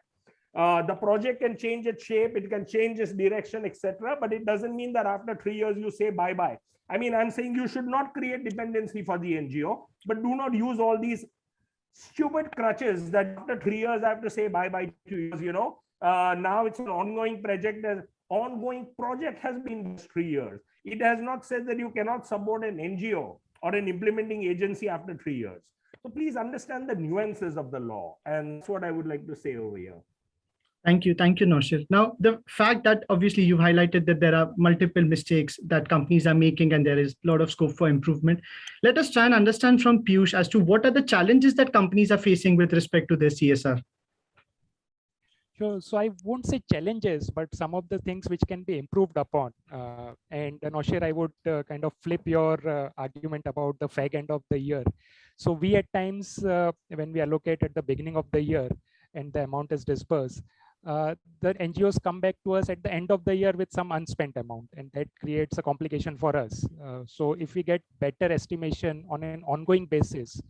The project can change its shape, it can change its direction, etc. But it doesn't mean that after 3 years you say bye-bye. I mean, I'm saying you should not create dependency for the NGO, but do not use all these stupid crutches that after 3 years I have to say bye-bye to you. You know, now it's an ongoing project. The ongoing project has been 3 years. It has not said that you cannot support an NGO or an implementing agency after 3 years. So please understand the nuances of the law. And that's what I would like to say over here. Thank you, Noshir. Now, the fact that obviously you highlighted that there are multiple mistakes that companies are making and there is a lot of scope for improvement. Let us try and understand from Piyush as to what are the challenges that companies are facing with respect to their CSR. Sure. So I won't say challenges, but some of the things which can be improved upon. And Noshir, I would kind of flip your argument about the fag end of the year. So we at times, when we allocate at the beginning of the year and the amount is disbursed, the NGOs come back to us at the end of the year with some unspent amount, and that creates a complication for us. So if we get better estimation on an ongoing basis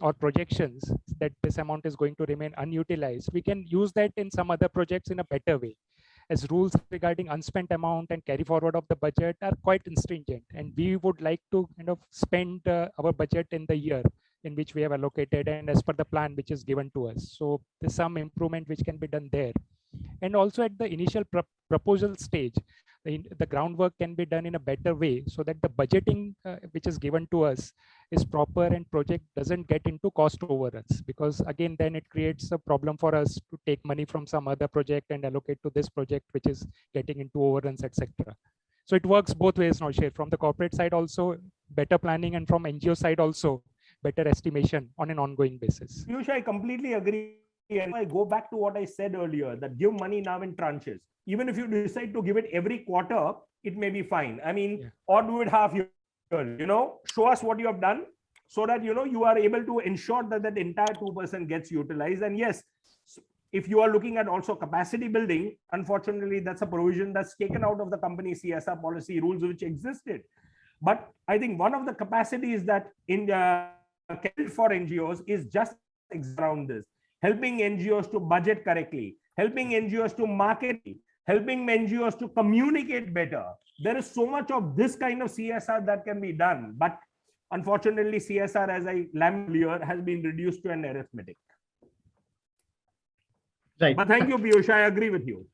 or projections that this amount is going to remain unutilized, we can use that in some other projects in a better way, as rules regarding unspent amount and carry forward of the budget are quite stringent, and we would like to kind of spend our budget in the year in which we have allocated and as per the plan which is given to us. So there's some improvement which can be done there. And also at the initial proposal stage, the groundwork can be done in a better way so that the budgeting which is given to us is proper and project doesn't get into cost overruns, because again, then it creates a problem for us to take money from some other project and allocate to this project which is getting into overruns, etc. So it works both ways, Noshir, from the corporate side also better planning, and from NGO side also better estimation on an ongoing basis. Piyush, I completely agree. And I go back to what I said earlier, that give money now in tranches. Even if you decide to give it every quarter, it may be fine. I mean, or do it half year, you know, show us what you have done so that, you know, you are able to ensure that that entire 2% gets utilized. And yes, if you are looking at also capacity building, unfortunately, that's a provision that's taken out of the company CSR policy rules which existed. But I think one of the capacities that in for NGOs is just around this, helping NGOs to budget correctly, helping NGOs to market, helping NGOs to communicate better. There is so much of this kind of CSR that can be done. But unfortunately, CSR, as I lamented earlier, has been reduced to an arithmetic. Right. But thank you, Piyush. I agree with you.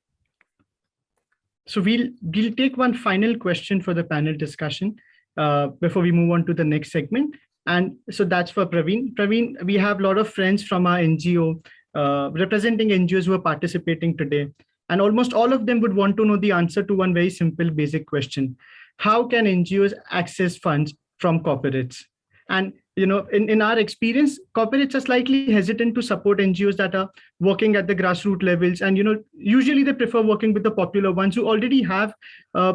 So we'll take one final question for the panel discussion before we move on to the next segment. And so that's for Praveen. Praveen, we have a lot of friends from our NGO representing NGOs who are participating today. And almost all of them would want to know the answer to one very simple, basic question. how can NGOs access funds from corporates? And in our experience, corporates are slightly hesitant to support NGOs that are working at the grassroots levels. And usually they prefer working with the popular ones who already have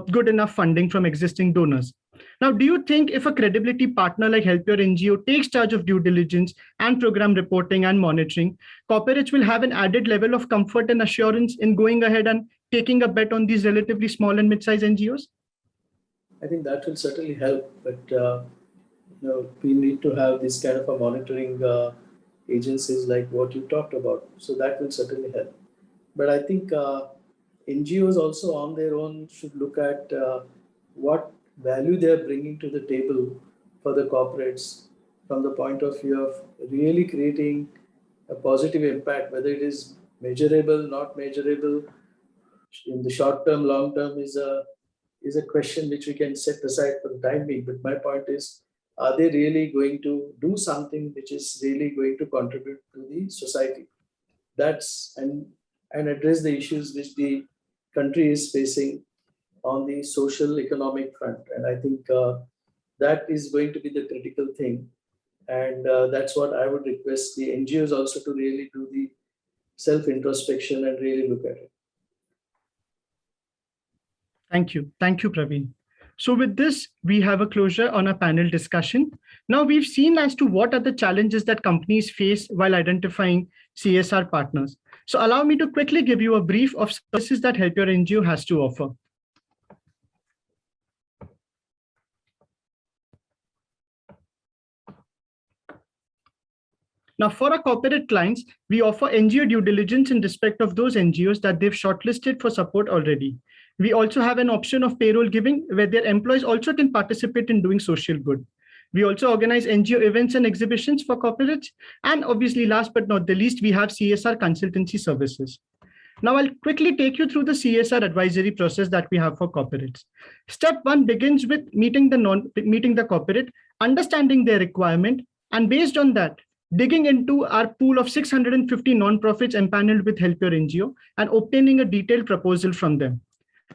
good enough funding from existing donors. Now, do you think if a credibility partner like HelpYourNGO takes charge of due diligence and program reporting and monitoring, corporates will have an added level of comfort and assurance in going ahead and taking a bet on these relatively small and mid-sized NGOs? I think that will certainly help, but we need to have this kind of a monitoring agencies like what you talked about. So that will certainly help. But I think NGOs also on their own should look at what value they are bringing to the table for the corporates from the point of view of really creating a positive impact, whether it is measurable, not measurable, in the short term, long term is a question which we can set aside for the time being. But my point is, are they really going to do something which is really going to contribute to the society? And address the issues which the country is facing on the social economic front. And I think that is going to be the critical thing. And that's what I would request the NGOs also to really do the self-introspection and really look at it. Thank you. Thank you, Praveen. So with this, we have a closure on our panel discussion. Now we've seen as to what are the challenges that companies face while identifying CSR partners. So allow me to quickly give you a brief of services that HelpYourNGO has to offer. Now, for our corporate clients, we offer NGO due diligence in respect of those NGOs that they've shortlisted for support already. We also have an option of payroll giving where their employees also can participate in doing social good. We also organize NGO events and exhibitions for corporates. And obviously, last but not the least, we have CSR consultancy services. Now, I'll quickly take you through the CSR advisory process that we have for corporates. Step one begins with meeting the corporate, understanding their requirement, and based on that, digging into our pool of 650 nonprofits empaneled with HelpYourNGO and obtaining a detailed proposal from them.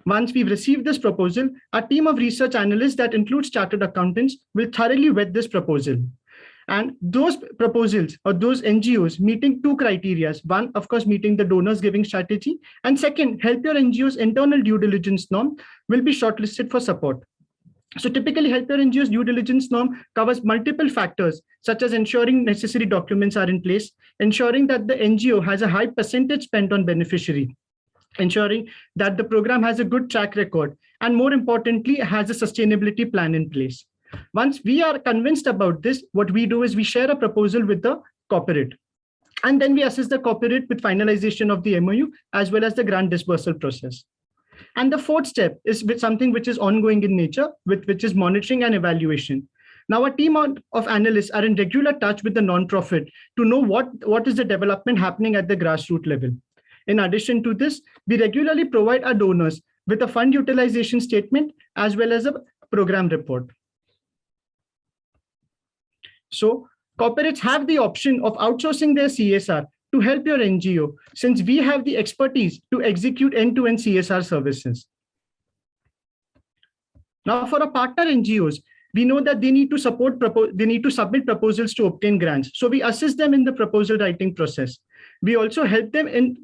Once we've received this proposal, our team of research analysts that includes chartered accountants will thoroughly vet this proposal. And those proposals or those NGOs meeting two criteria. One, of course, meeting the donors giving strategy. And second, HelpYourNGO's internal due diligence norm will be shortlisted for support. So typically, HelpYourNGO's due diligence norm covers multiple factors, such as ensuring necessary documents are in place, ensuring that the NGO has a high percentage spent on beneficiary, ensuring that the program has a good track record, and more importantly, has a sustainability plan in place. Once we are convinced about this, what we do is we share a proposal with the corporate. And then we assist the corporate with finalization of the MOU as well as the grant dispersal process. And the fourth step is with something which is ongoing in nature, which is monitoring and evaluation. Now, a team of analysts are in regular touch with the nonprofit to know what is the development happening at the grassroots level. In addition to this, we regularly provide our donors with a fund utilization statement as well as a program report. So corporates have the option of outsourcing their CSR to HelpYourNGO, since we have the expertise to execute end-to-end CSR services. Now, for our partner NGOs, we know that they need to submit proposals to obtain grants. So we assist them in the proposal writing process. We also help them in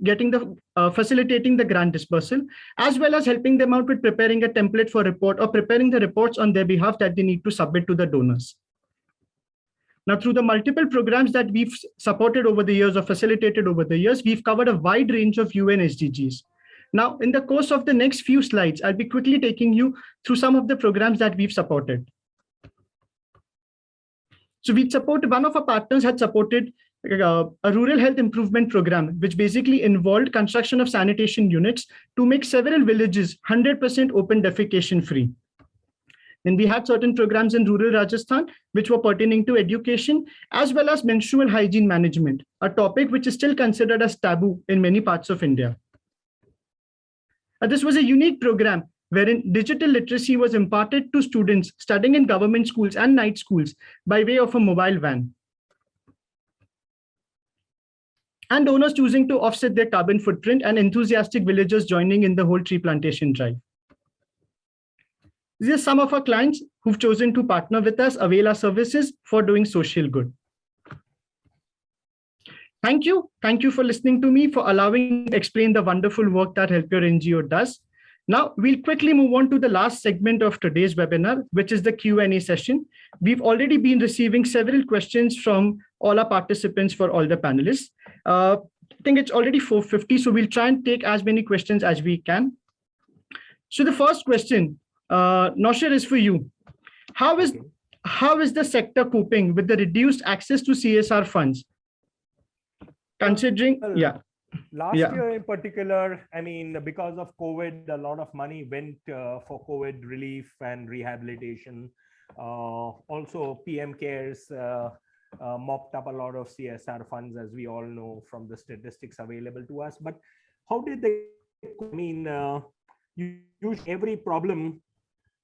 facilitating the grant dispersal, as well as helping them out with preparing a template for report or preparing the reports on their behalf that they need to submit to the donors. Now, through the multiple programs that we've supported over the years or facilitated over the years, we've covered a wide range of UN SDGs. Now, in the course of the next few slides, I'll be quickly taking you through some of the programs that we've supported. So one of our partners had supported a rural health improvement program, which basically involved construction of sanitation units to make several villages 100% open defecation free. Then we had certain programs in rural Rajasthan, which were pertaining to education, as well as menstrual hygiene management, a topic which is still considered as taboo in many parts of India. This was a unique program wherein digital literacy was imparted to students studying in government schools and night schools by way of a mobile van. And donors choosing to offset their carbon footprint and enthusiastic villagers joining in the whole tree plantation drive. These are some of our clients who've chosen to partner with us, avail our services for doing social good. Thank you. Thank you for listening to me, for allowing me to explain the wonderful work that Help Your NGO does. Now, we'll quickly move on to the last segment of today's webinar, which is the Q&A session. We've already been receiving several questions from all our participants for all the panelists. I think it's already 4:50, so we'll try and take as many questions as we can. So the first question, Noshir, is for you. How is the sector coping with the reduced access to CSR funds? Considering, Last year in particular, I mean, because of COVID, a lot of money went for COVID relief and rehabilitation. Also, PM Cares mopped up a lot of CSR funds, as we all know from the statistics available to us. But how did they, I mean, usually every problem,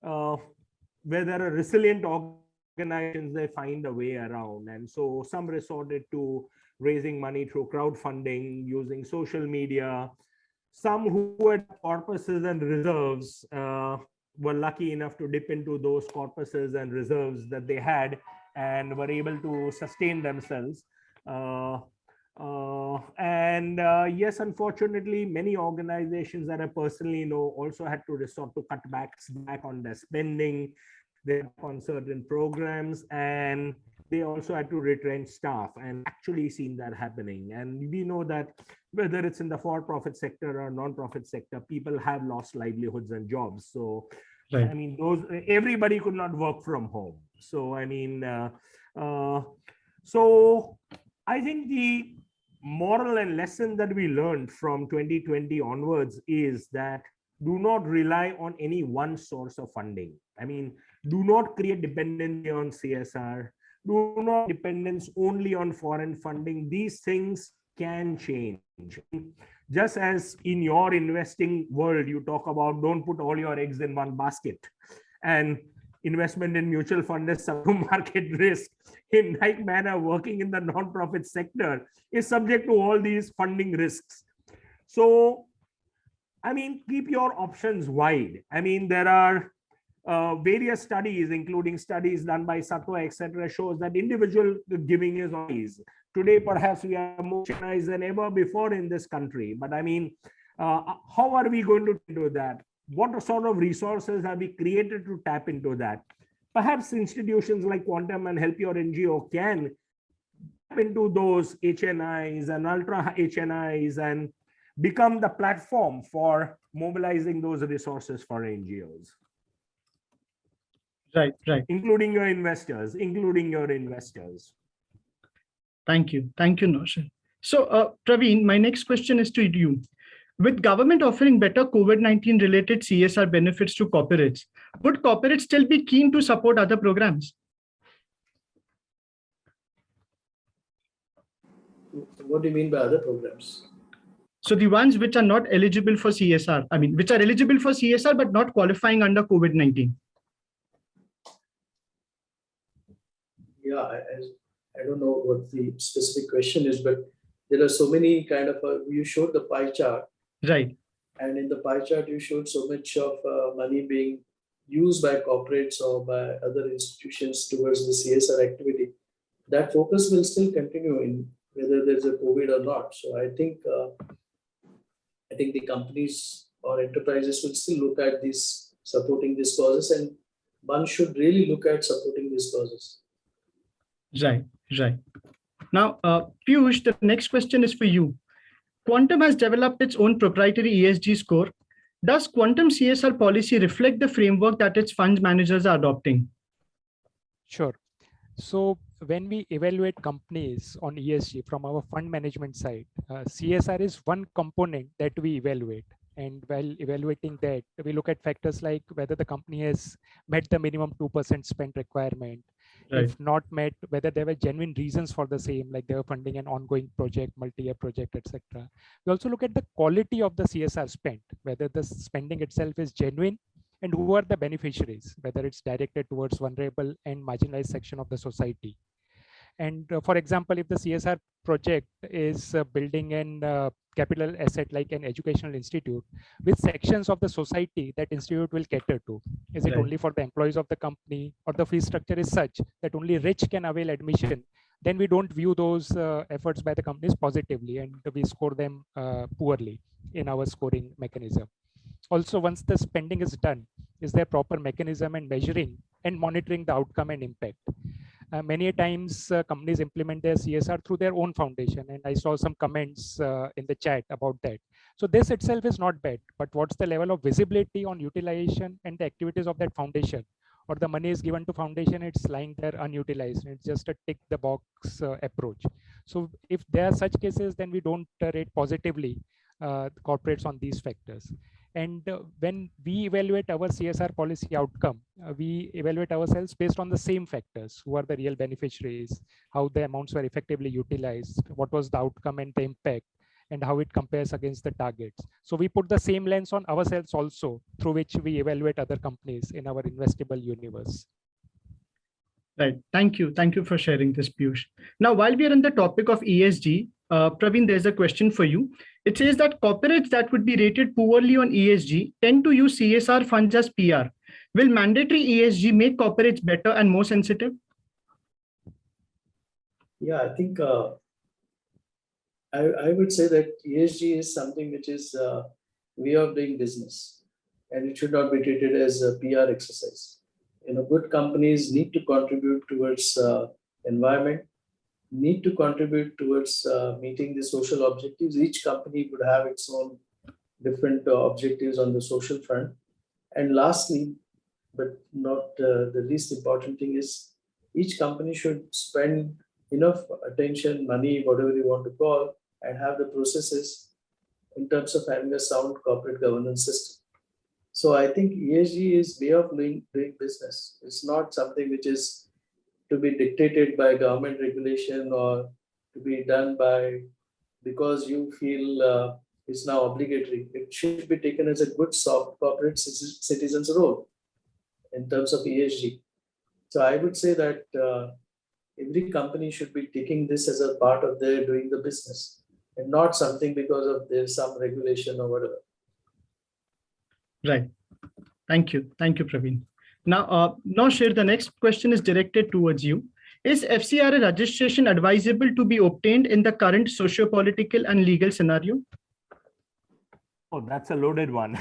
where there are resilient organizations, they find a way around. And so some resorted to raising money through crowdfunding, using social media. Some who had corpuses and reserves were lucky enough to dip into those corpuses and reserves that they had and were able to sustain themselves. Yes, unfortunately, many organizations that I personally know also had to resort to cutbacks back on their spending, on certain programs, and they also had to retrench staff, and actually seen that happening. And we know that whether it's in the for-profit sector or non-profit sector, people have lost livelihoods and jobs. So, right. I mean, everybody could not work from home. So, I mean, so I think the moral and lesson that we learned from 2020 onwards is that do not rely on any one source of funding. I mean, do not create dependency on CSR. Do not dependence only on foreign funding. These things can change. Just as in your investing world, you talk about don't put all your eggs in one basket. And investment in mutual fund is subject to market risk. In like manner, working in the non-profit sector is subject to all these funding risks. So, I mean, keep your options wide. I mean, there are various studies, including studies done by Satwa, etc., shows that individual giving is always. Today, perhaps we are more organized than ever before in this country. But I mean, how are we going to do that? What sort of resources have we created to tap into that? Perhaps institutions like Quantum and Help Your NGO can tap into those HNIs and ultra HNIs and become the platform for mobilizing those resources for NGOs. Right, right. Including your investors, Thank you, Noshir. So, Praveen, my next question is to you. With government offering better COVID-19 related CSR benefits to corporates, would corporates still be keen to support other programs? What do you mean by other programs? So the ones which are not eligible for CSR, I mean, which are eligible for CSR, but not qualifying under COVID-19. Yeah, I don't know what the specific question is, but there are so many kind of, you showed the pie chart. Right. And in the pie chart, you showed so much of money being used by corporates or by other institutions towards the CSR activity. That focus will still continue in whether there's a COVID or not. So I think the companies or enterprises will still look at this, supporting these causes, and one should really look at supporting these causes. Right, right. Now, Piyush, the next question is for you. Quantum has developed its own proprietary ESG score. Does Quantum CSR policy reflect the framework that its fund managers are adopting? Sure. So when we evaluate companies on ESG from our fund management side, CSR is one component that we evaluate. And while evaluating that, we look at factors like whether the company has met the minimum 2% spend requirement. Right. If not met, whether there were genuine reasons for the same, like they were funding an ongoing project, multi-year project, etc. We also look at the quality of the CSR spent, whether the spending itself is genuine, and who are the beneficiaries, whether it's directed towards vulnerable and marginalized section of the society. And for example, if the CSR project is building an capital asset like an educational institute, which sections of the society that institute will cater to? Is it only for the employees of the company, or the fee structure is such that only rich can avail admission? Then we don't view those efforts by the companies positively, and we score them poorly in our scoring mechanism. Also, once the spending is done, is there proper mechanism and measuring and monitoring the outcome and impact? Many times companies implement their CSR through their own foundation, and I saw some comments in the chat about that. So this itself is not bad, but what's the level of visibility on utilization and the activities of that foundation? Or the money is given to foundation, it's lying there unutilized. It's just a tick the box approach. So if there are such cases, then we don't rate positively corporates on these factors. And when we evaluate our CSR policy outcome, we evaluate ourselves based on the same factors: who are the real beneficiaries, how the amounts were effectively utilized, what was the outcome and the impact, and how it compares against the targets. So we put the same lens on ourselves also, through which we evaluate other companies in our investable universe. Right. Thank you. Thank you for sharing this, Piyush. Now, while we are on the topic of ESG, Praveen, there's a question for you. It says that corporates that would be rated poorly on ESG tend to use CSR funds as PR. Will mandatory ESG make corporates better and more sensitive? Yeah, I think I would say that ESG is something which is way of doing business, and it should not be treated as a PR exercise. Good companies need to contribute towards environment, need to contribute towards meeting the social objectives. Each company would have its own different objectives on the social front. And lastly, but not the least important thing, is each company should spend enough attention, money, whatever you want to call, and have the processes in terms of having a sound corporate governance system. So I think ESG is way of doing business. It's not something which is to be dictated by government regulation or to be done by because you feel it's now obligatory. It should be taken as a good soft corporate citizen's role in terms of ESG. So I would say that every company should be taking this as a part of their doing the business, and not something because of there's some regulation or whatever. Right. Thank you. Thank you, Praveen. Now, Noshir, the next question is directed towards you. Is FCRA registration advisable to be obtained in the current socio-political and legal scenario? Oh, that's a loaded one.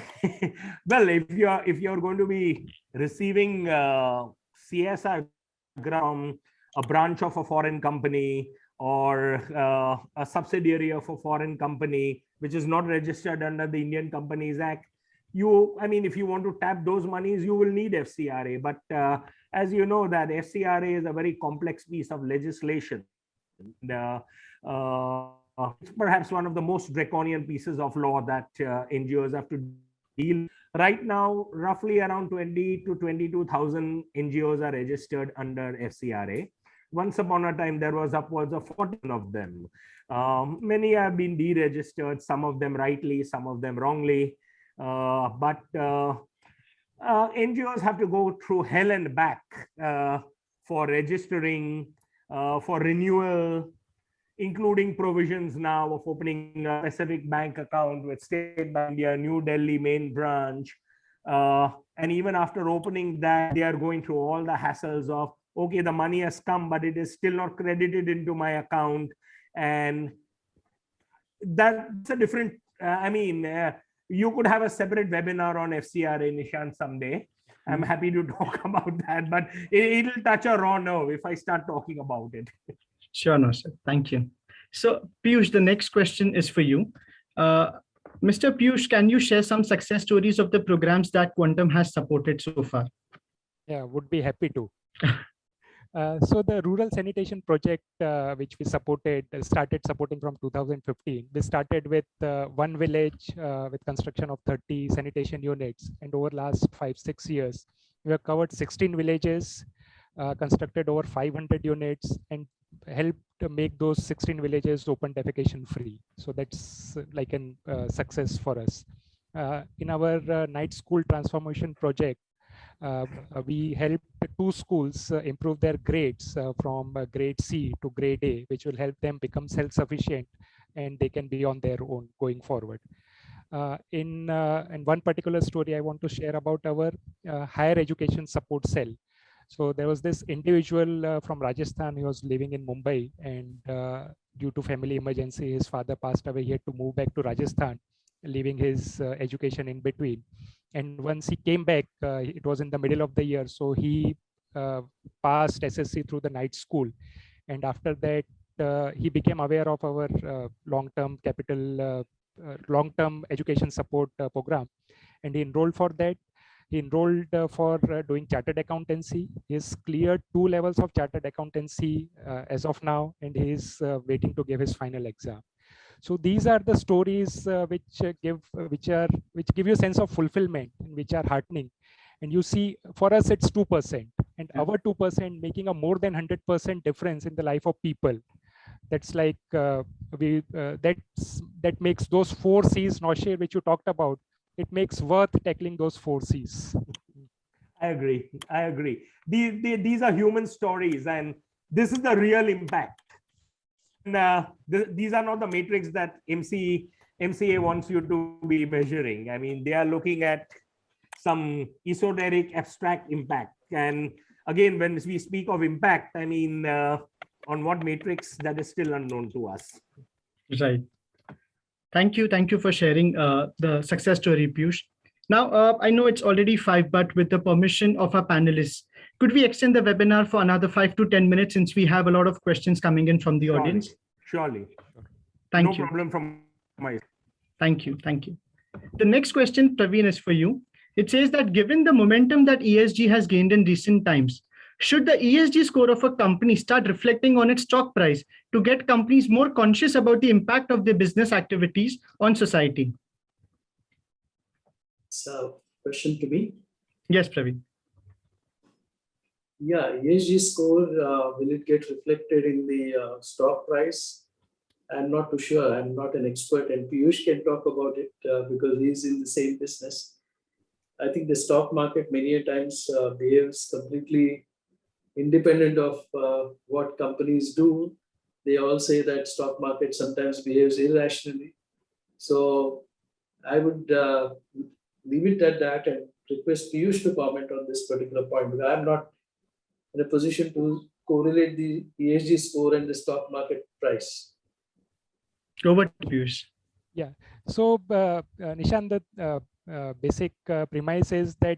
Well, if you're going to be receiving CSR from a branch of a foreign company or a subsidiary of a foreign company which is not registered under the Indian Companies Act, if you want to tap those monies, you will need FCRA. But as you know, that FCRA is a very complex piece of legislation. It's perhaps one of the most draconian pieces of law that NGOs have to deal. Right now, roughly around 20 to 22,000 NGOs are registered under FCRA. Once upon a time, there was upwards of 14 of them. Many have been deregistered, some of them rightly, some of them wrongly. But NGOs have to go through hell and back for registering, for renewal, including provisions now of opening a specific bank account with State Bank of India, New Delhi main branch. And even after opening that, they are going through all the hassles of, okay, the money has come, but it is still not credited into my account. And that's a different, you could have a separate webinar on FCRA, Nishant, someday. I'm happy to talk about that, but it'll touch a raw nerve if I start talking about it. Sure, no, sir. Thank you. So, Piyush, the next question is for you. Mr. Piyush, can you share some success stories of the programs that Quantum has supported so far? Yeah, would be happy to. So the rural sanitation project, which we started supporting from 2015. We started with one village with construction of 30 sanitation units. And over last 5-6 years, we have covered 16 villages, constructed over 500 units, and helped to make those 16 villages open defecation free. So that's like a success for us. In our night school transformation project, we helped 2 schools improve their grades from grade C to grade A, which will help them become self-sufficient and they can be on their own going forward. In one particular story, I want to share about our higher education support cell. So there was this individual from Rajasthan who was living in Mumbai, and due to family emergency, his father passed away. He had to move back to Rajasthan, leaving his education in between. And once he came back, it was in the middle of the year. So he passed SSC through the night school. And after that, he became aware of our long-term capital, long-term education support program. And he enrolled for that. He enrolled for doing chartered accountancy. He's cleared 2 levels of chartered accountancy as of now, and he's waiting to give his final exam. So these are the stories which give you a sense of fulfillment, which are heartening. And you see, for us, it's 2%, and our 2% making a more than 100% difference in the life of people. That's like that makes those 4 C's, Noshir, which you talked about. It makes worth tackling those 4 C's. I agree. I agree. These are human stories, and this is the real impact. And these are not the metrics that MCA wants you to be measuring. I mean, they are looking at some esoteric, abstract impact. And again, when we speak of impact, I mean, on what matrix, that is still unknown to us. Right. Thank you. Thank you for sharing the success story, Piyush. Now, I know it's already 5, but with the permission of our panelists, could we extend the webinar for another 5 to 10 minutes since we have a lot of questions coming in from the audience? Surely. Thank you. No problem from my side. Thank you. Thank you. The next question, Praveen, is for you. It says that given the momentum that ESG has gained in recent times, should the ESG score of a company start reflecting on its stock price to get companies more conscious about the impact of their business activities on society? So, question to me? Yes, Praveen. Yeah, ESG score, will it get reflected in the stock price? I'm not too sure. I'm not an expert, and Piyush can talk about it because he's in the same business. I think the stock market many a times behaves completely independent of what companies do. They all say that stock market sometimes behaves irrationally. So I would leave it at that and request Piyush to comment on this particular point, because I'm not in a position to correlate the ESG score and the stock market price. Over to Piyush. Yeah. So Nishant, the basic premise is that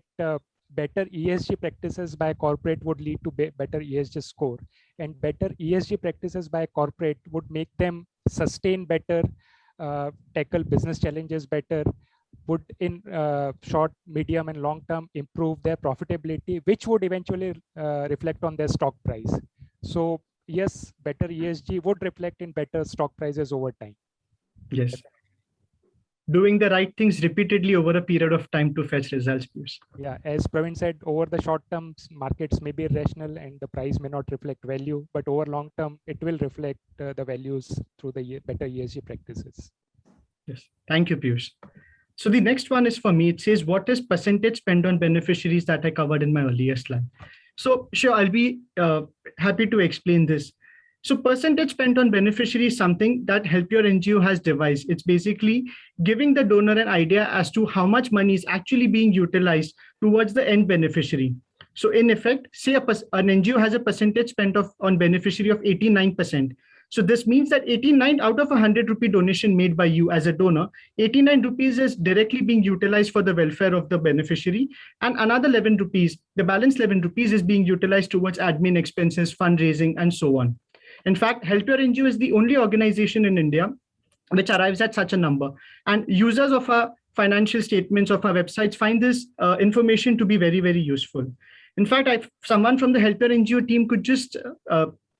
better ESG practices by a corporate would lead to better ESG score, and better ESG practices by a corporate would make them sustain better, tackle business challenges better, would in short, medium, and long term improve their profitability, which would eventually reflect on their stock price. So yes, better ESG would reflect in better stock prices over time. Yes. Doing the right things repeatedly over a period of time to fetch results. Yeah, as Praveen said, over the short term, markets may be irrational and the price may not reflect value, but over long term, it will reflect the values through the better ESG practices. Yes, thank you, Piyush. So the next one is for me. It says, what is percentage spent on beneficiaries that I covered in my earlier slide? So sure, I'll be happy to explain this. So percentage spent on beneficiary is something that HelpYourNGO has devised. It's basically giving the donor an idea as to how much money is actually being utilized towards the end beneficiary. So in effect, say an NGO has a percentage spent on beneficiary of 89%. So this means that 89 out of 100 rupee donation made by you as a donor, 89 rupees is directly being utilized for the welfare of the beneficiary, and another 11 rupees, the balance 11 rupees is being utilized towards admin expenses, fundraising, and so on. In fact, HelpYourNGO is the only organization in India which arrives at such a number. And users of our financial statements of our websites find this information to be very, very useful. In fact, if someone from the HelpYourNGO team could just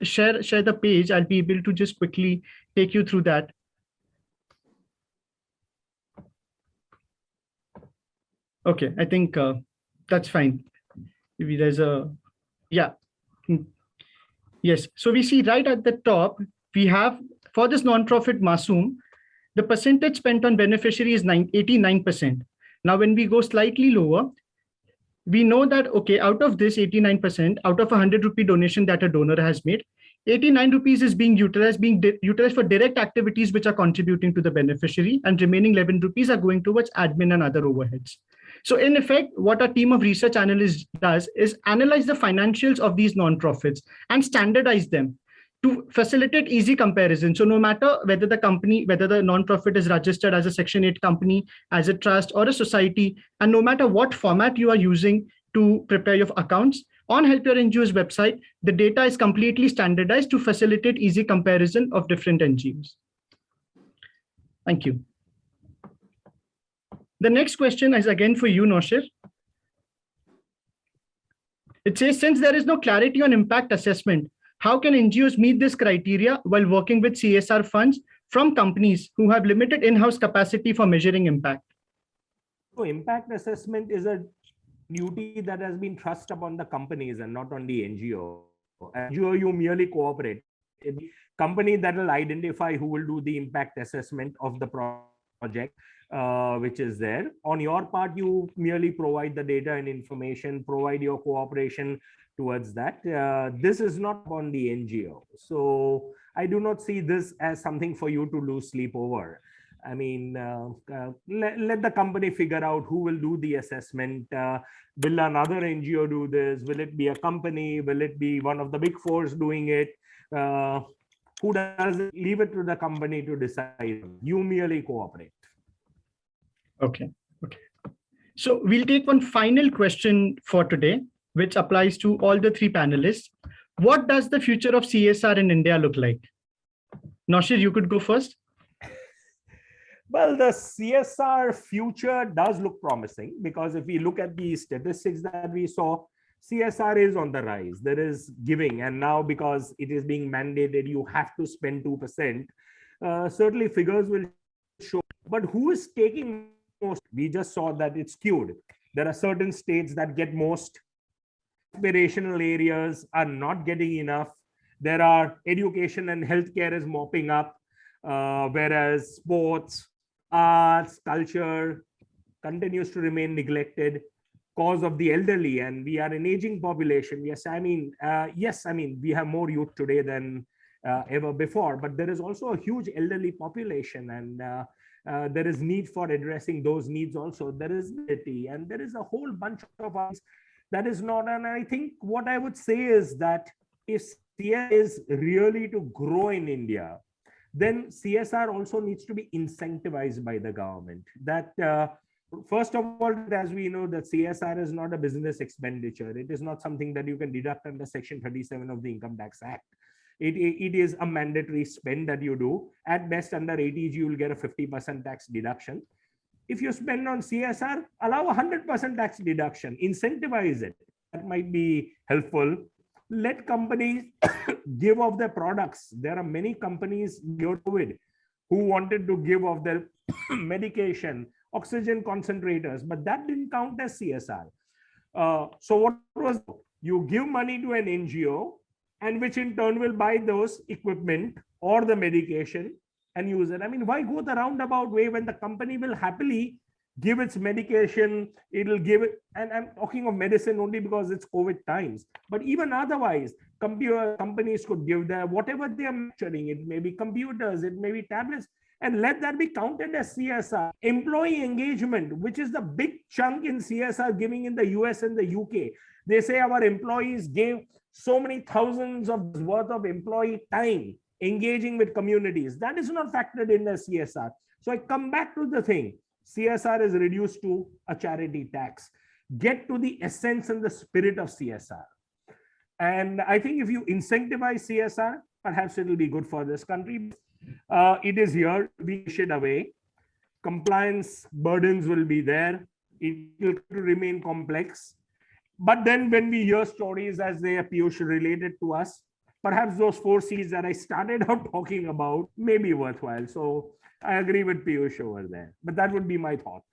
share the page, I'll be able to just quickly take you through that. Okay, I think that's fine. Maybe there's a, yeah. Yes, so we see right at the top, we have for this non-profit Masoom, the percentage spent on beneficiary is 89%. Now, when we go slightly lower, we know that, okay, out of this 89%, out of 100 rupee donation that a donor has made, 89 rupees is being utilized for direct activities which are contributing to the beneficiary, and remaining 11 rupees are going towards admin and other overheads. So in effect, what a team of research analysts does is analyze the financials of these nonprofits and standardize them to facilitate easy comparison. So no matter whether the nonprofit is registered as a Section 8 company, as a trust, or a society, and no matter what format you are using to prepare your accounts, on HelpYourNGO's website, the data is completely standardized to facilitate easy comparison of different NGOs. Thank you. The next question is again for you, Noshir. It says, since there is no clarity on impact assessment, how can NGOs meet this criteria while working with CSR funds from companies who have limited in-house capacity for measuring impact? So impact assessment is a duty that has been thrust upon the companies and not on the NGO. NGO, you merely cooperate. It's the company that will identify who will do the impact assessment of the project, which is there. On your part, you merely provide the data and information, provide your cooperation towards that. This is not on the NGO. So I do not see this as something for you to lose sleep over. I mean, let the company figure out who will do the assessment. Will another NGO do this? Will it be a company? Will it be one of the big fours doing it? Who does it? Leave it to the company to decide. You merely cooperate. Okay. So we'll take one final question for today, which applies to all the three panelists. What does the future of CSR in India look like? Noshir, you could go first. Well, the CSR future does look promising, because if we look at the statistics that we saw, CSR is on the rise. There is giving, and now because it is being mandated, you have to spend 2%. Certainly figures will show, but who is taking most? We just saw that it's skewed. There are certain states that get most. Aspirational areas are not getting enough. There are education and healthcare is mopping up, whereas sports, arts, culture continues to remain neglected cause of the elderly, and we are an aging population. Yes, I mean, we have more youth today than ever before, but there is also a huge elderly population, and there is need for addressing those needs also. There is dignity, and there is a whole bunch of us that is not. And I think what I would say is that if CSR is really to grow in India, then CSR also needs to be incentivized by the government. That first of all, as we know, that CSR is not a business expenditure. It is not something that you can deduct under Section 37 of the Income Tax Act. It is a mandatory spend that you do. At best, under ATG, you will get a 50% tax deduction. If you spend on CSR, allow 100% tax deduction, incentivize it. That might be helpful. Let companies give off their products. There are many companies during COVID who wanted to give off their medication, oxygen concentrators, but that didn't count as CSR. So what was, you give money to an NGO, and which in turn will buy those equipment or the medication and use it. I mean, why go the roundabout way when the company will happily give its medication, it'll give it, and I'm talking of medicine only because it's COVID times, but even otherwise, companies could give their whatever they are manufacturing. It may be computers, it may be tablets, and let that be counted as CSR. Employee engagement, which is the big chunk in CSR giving in the US and the UK. They say our employees gave so many thousands of worth of employee time engaging with communities. That is not factored in as CSR. So I come back to the thing. CSR is reduced to a charity tax. Get to the essence and the spirit of CSR. And I think if you incentivize CSR, perhaps it will be good for this country. It is here, we should away. Compliance burdens will be there. It will remain complex. But then when we hear stories as they appear related to us, perhaps those 4 C's that I started out talking about may be worthwhile. So I agree with Piyush over there, but that would be my thought.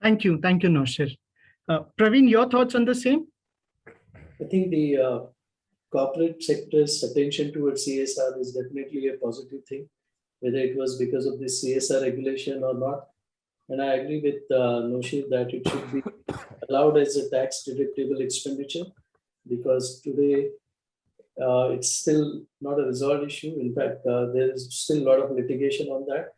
Thank you, Noshir. Praveen, your thoughts on the same? I think the corporate sector's attention towards CSR is definitely a positive thing, whether it was because of the CSR regulation or not. And I agree with Noshir that it should be allowed as a tax deductible expenditure, because today it's still not a resolved issue. In fact, there is still a lot of litigation on that,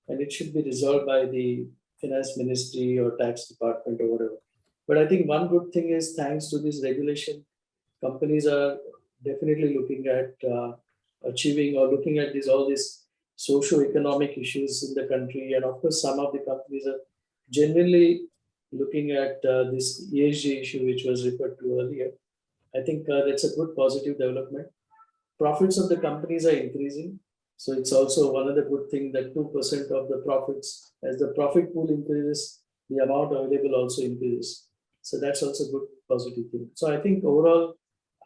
and it should be resolved by the finance ministry or tax department or whatever. But I think one good thing is, thanks to this regulation, companies are definitely looking at achieving or looking at all these socio-economic issues in the country. And of course, some of the companies are genuinely looking at this ESG issue, which was referred to earlier. I think that's a good positive development. Profits of the companies are increasing. So it's also one of the good things that 2% of the profits, as the profit pool increases, the amount available also increases. So that's also a good positive thing. So I think overall,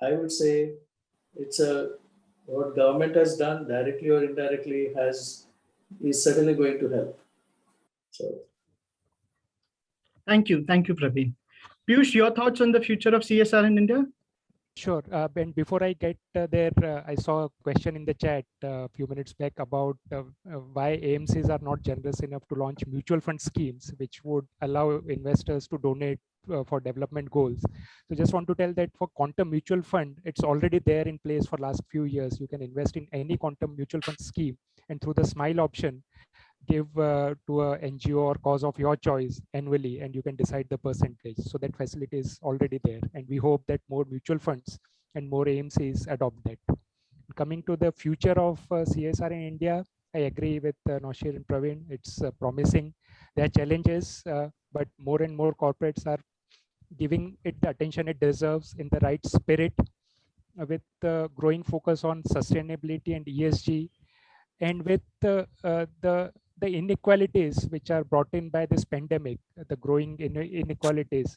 I would say it's what government has done directly or indirectly is certainly going to help. So Thank you, Praveen. Piyush, your thoughts on the future of CSR in India? Sure. And before I get there, I saw a question in the chat a few minutes back about why AMCs are not generous enough to launch mutual fund schemes, which would allow investors to donate for development goals. So just want to tell that for quantum mutual fund, it's already there in place for last few years. You can invest in any quantum mutual fund scheme, and through the smile option, give to a NGO or cause of your choice annually, and you can decide the percentage. So that facility is already there, and we hope that more mutual funds and more AMCs adopt that. Coming to the future of CSR in India, I agree with Noshir and Praveen. It's promising. There are challenges, but more and more corporates are giving it the attention it deserves in the right spirit, with the growing focus on sustainability and ESG, and with the inequalities which are brought in by this pandemic, the growing inequalities.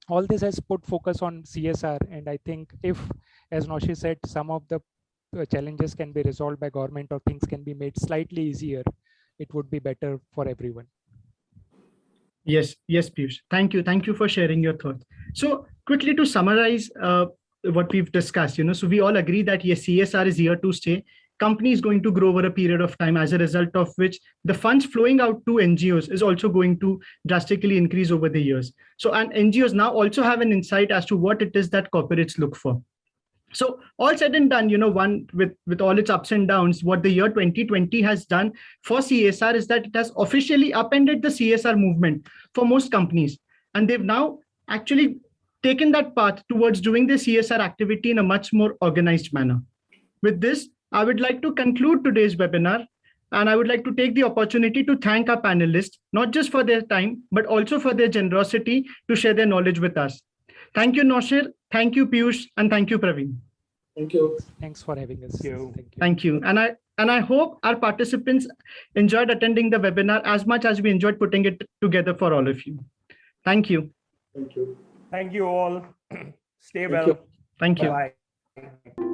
All this has put focus on CSR, and I think if, as Noshir said, some of the challenges can be resolved by government or things can be made slightly easier, it would be better for everyone. Yes, Piyush. Thank you for sharing your thoughts. So quickly to summarize what we've discussed, so we all agree that yes, CSR is here to stay. Company is going to grow over a period of time, as a result of which the funds flowing out to NGOs is also going to drastically increase over the years. So, and NGOs now also have an insight as to what it is that corporates look for. So all said and done, one with all its ups and downs, what the year 2020 has done for CSR is that it has officially upended the CSR movement for most companies. And they've now actually taken that path towards doing the CSR activity in a much more organized manner. With this, I would like to conclude today's webinar, and I would like to take the opportunity to thank our panelists, not just for their time, but also for their generosity to share their knowledge with us. Thank you, Noshir. Thank you, Piyush, and thank you, Praveen. Thank you. Thanks for having us. Thank you. And I hope our participants enjoyed attending the webinar as much as we enjoyed putting it together for all of you. Thank you. Thank you. Thank you all. Stay well. Thank you. Bye.